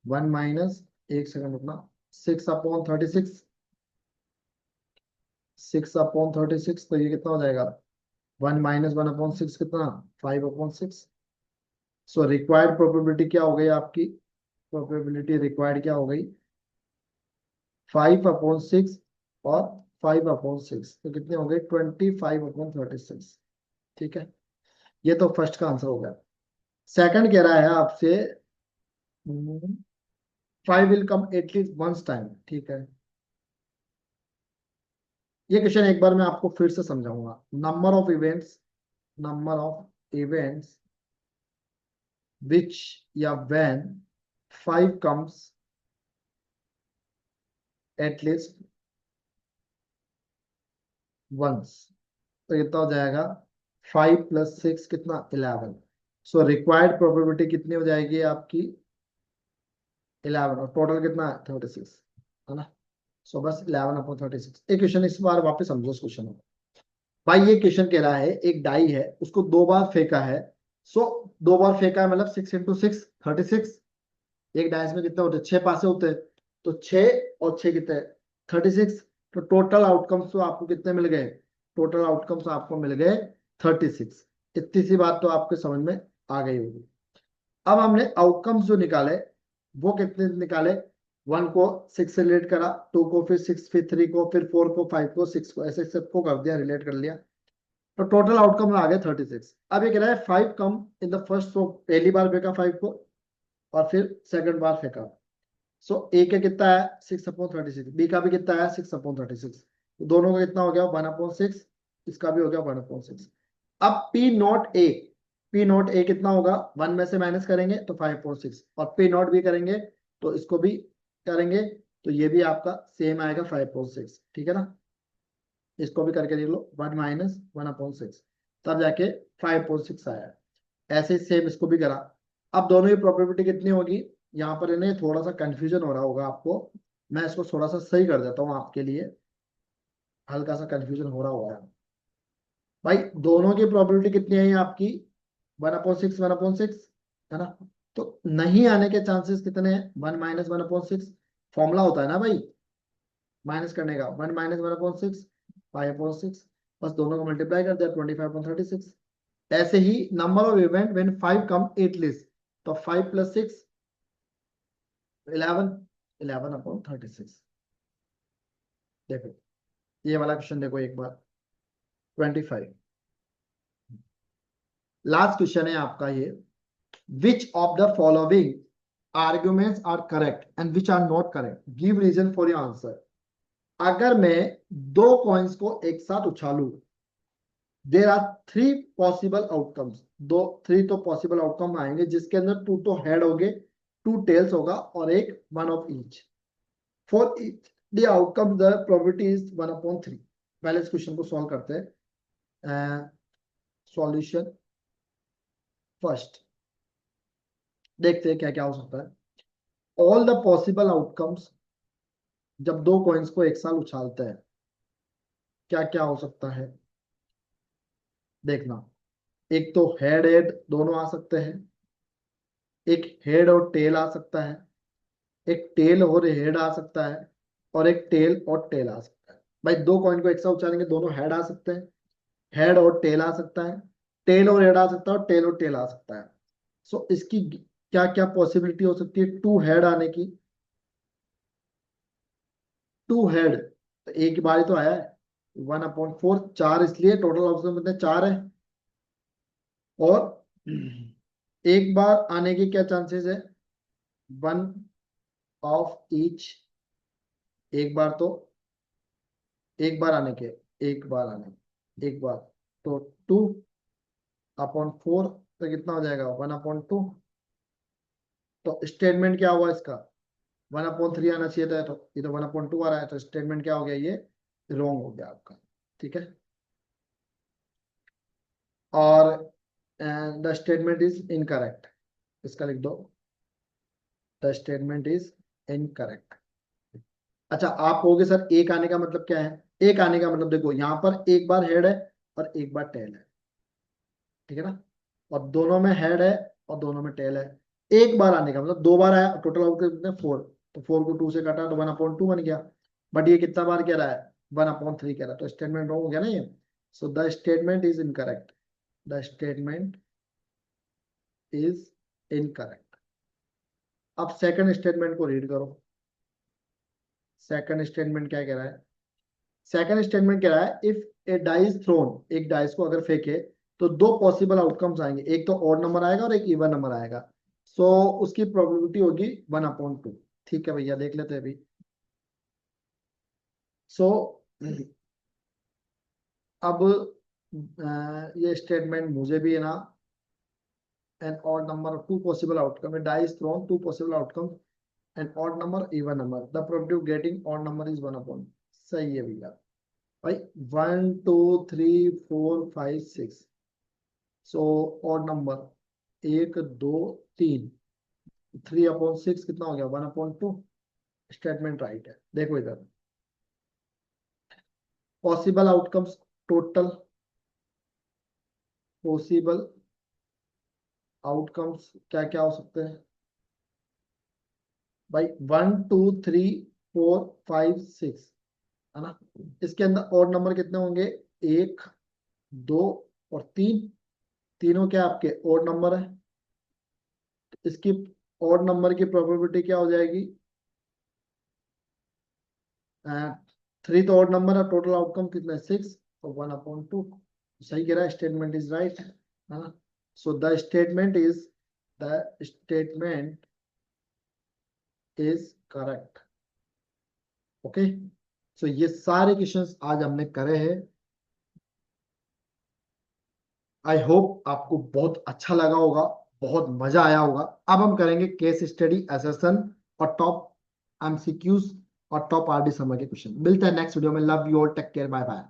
5/1 एक सेकंड रुकना, 6/36, 6/36, तो ये कितना हो जाएगा, 1 - 1/6 कितना, 5/6। सो रिक्वायर्ड प्रोबेबिलिटी क्या हो गई आपकी, प्रोबेबिलिटी रिक्वायर्ड क्या हो गई, 5/6 और 5/6, तो कितने हो गए, 25/36। ठीक है, ये तो फर्स्ट का आंसर हो गया। सेकंड कह रहा है आपसे 5 will come at least once time. ठीक है, ये क्वेश्चन एक बार मैं आपको फिर से समझाऊंगा। नंबर ऑफ इवेंट्स विच या व्हेन 5 कम्स एटलीस्ट वंस, तो कितना हो जाएगा, 5 + 6 कितना, 11। सो रिक्वायर्ड प्रोबेबिलिटी कितनी हो जाएगी आपकी, 11, और टोटल कितना है, 36, है ना। सो बस 11/36। एक क्वेश्चन इस बार वापस समझो इस क्वेश्चन को। भाई ये क्वेश्चन कह रहा है एक डाई है, उसको 2 बार फेंका है। सो 2 बार फेंका है मतलब 6 × 6 36। एक डाइस में कितने होते हैं, 6 पासे होते हैं, तो 6 और 6 कितने, 36। तो टोटल आउटकम्स तो आपको कितने मिल गए, टोटल आउटकम्स आपको मिल गए 36। इतनी सी बात तो आपके समझ में आ गई होगी। अब हमने आउटकम्स जो निकाले वो कितने निकाले, 1 को 6 से रिलेट करा, 2 को, फिर 6, फिर 3 को, फिर 4 को, 5 को, 6 को, ऐसे सबको कर दिया, रिलेट कर लिया। तो टोटल आउटकम आ गया 36। अब ये कह रहा है 5 कम इन द फर्स्ट, सो पहली बार फेंका 5 को, और फिर सेकंड बार फेंका। सो ए का कितना है, 6/36, बी का भी कितना है, 6/36, दोनों का कितना हो गया, 1/6, इसका भी हो गया 1/6। अब पी नॉट ए कितना होगा, 1 में से माइनस करेंगे तो 5/6, और पी नॉट बी करेंगे तो इसको भी करेंगे, तो ये भी आपका सेम आएगा 5/6। ठीक है ना, इसको भी करके देख लो, 1 - 1/6, तब जाके 5/6 आया। ऐसे ही सेम इसको भी करा। अब दोनों की प्रोबेबिलिटी कितनी होगी, यहाँ पर इन्हें थोड़ा सा कंफ्यूजन हो रहा होगा आपको, मैं इसको थोड़ा सा सही कर देता हूँ आपके लिए, हल्का सा कंफ्यूजन हो रहा होगा। भाई दोनों की प्रोबेबिलिटी कितनी है आपकी, 1/6, 1/6, है ना। तो नहीं आने के चांसेस कितने हैं, 1 - 1/6, फॉर्मूला होता है ना भाई माइनस करने का, 1 - 1/6, 5/6, बस दोनों को मल्टीप्लाई कर दिया, 25/36। ऐसे ही number of event when 5 come at least, तो 5 + 6 11, 11/36। देखो ये वाला क्वेश्चन देखो एक बार, 25। लास्ट क्वेश्चन है आपका ये, which of the following arguments are correct and which are not correct, give reason for your answer. अगर मैं दो कॉइन्स को एक साथ उछालू, there are three possible outcomes, दो थ्री तो पॉसिबल आउटकम आएंगे, जिसके अंदर टू तो हेड हो गए, टू टेल्स होगा और एक one of each. For each the outcome the probability is 1/3। पहले इस क्वेश्चन को सॉल्व करते हैं। सॉल्यूशन फर्स्ट, देखते हैं क्या क्या हो सकता है। ऑल द पॉसिबल आउटकम्स, जब दो कॉइन्स को एक साथ उछालते हैं क्या क्या हो सकता है, देखना। एक तो हेड हेड दोनों आ सकते हैं, एक हेड और टेल आ सकता है, एक टेल और हेड आ सकता है, और एक टेल और टेल आ सकता है। भाई दो कॉइन को एक साथ उछालेंगे, दोनों हेड आ सकते हैं, हेड और टेल आ सकता है, टेल और हेड आ सकता है, और टेल और टेल आ सकता है। सो इसकी क्या क्या पॉसिबिलिटी हो सकती है, टू हेड आने की। टू हेड तो एक बार ही तो आया है, 1/4, चार, इसलिए टोटल ऑप्शन कितने, चार है। और एक बार आने के क्या चांसेस है, वन ऑफ ईच, एक बार तो, एक बार आने के, एक बार आने, एक बार, तो 2/4, तो कितना हो जाएगा, 1/2। तो स्टेटमेंट क्या हुआ इसका, 1/3 आना चाहिए था, तो ये तो 1/2 आ रहा है, तो स्टेटमेंट क्या हो गया, ये रॉन्ग हो गया आपका। ठीक है, और द स्टेटमेंट इज इनकरेक्ट, इसका लिख दो, द स्टेटमेंट इज इनकरेक्ट। अच्छा, आप कहोगे सर एक आने का मतलब क्या है, एक आने का मतलब देखो यहाँ पर एक बार हेड है और एक बार टेल है, ठीक है ना, और दोनों में हेड है और दोनों में टेल है। एक बार आने का मतलब दो बार आया, टोटल आउटपुट कितने, 4, तो 4 को 2 से काटा तो 1/2 बन गया। बट ये कितना बार कह रहा है, 1/3 कह रहा है, तो स्टेटमेंट रॉन्ग हो गया ना ये। सो the statement is incorrect, the statement is incorrect. अब सेकंड स्टेटमेंट को रीड करो। सेकंड स्टेटमेंट क्या कह रहा है, सेकंड स्टेटमेंट कह रहा है, इफ ए डाइस थ्रोन, एक डाइस को अगर फेंके तो दो पॉसिबल आउटकम्स आएंगे, एक तो ऑड नंबर आएगा और एक इवन नंबर आएगा। सो उसकी प्रोबेबिलिटी होगी 1/2। ठीक है भैया, देख लेते हैं अभी। सो अब ये स्टेटमेंट मुझे भी है ना, an odd number of two possible outcome, a die is thrown, two possible outcomes, an odd number, even number, the probability of getting odd number is 1/, सही है भैया। भाई 1 2 3 4 5 6, सो ऑड नंबर 1 2 3, 3/6 कितना हो गया, 1/2। स्टेटमेंट राइट है। देखो इधर possible outcomes, total possible outcomes क्या क्या हो सकते हैं भाई, 1 2 3 4 5 6, है ना। इसके अंदर ऑड नंबर कितने होंगे, 1 2 और 3, तीनों क्या आपके ऑड नंबर है। इसकी ऑड नंबर की प्रोबेबिलिटी क्या हो जाएगी, 3 तो ऑड नंबर है, टोटल आउटकम कितना है, 6, तो 1/2। सही कह रहा है, स्टेटमेंट इज राइट, है ना। So the statement is correct. Okay, so ये सारे क्वेश्चंस आज हमने करे हैं। आई होप आपको बहुत अच्छा लगा होगा, बहुत मजा आया होगा। अब हम करेंगे केस स्टडी, एसेसन और टॉप एमसीक्यूज और टॉप आरडी समर के क्वेश्चन। मिलते हैं नेक्स्ट वीडियो में। Love you all, take care, bye bye.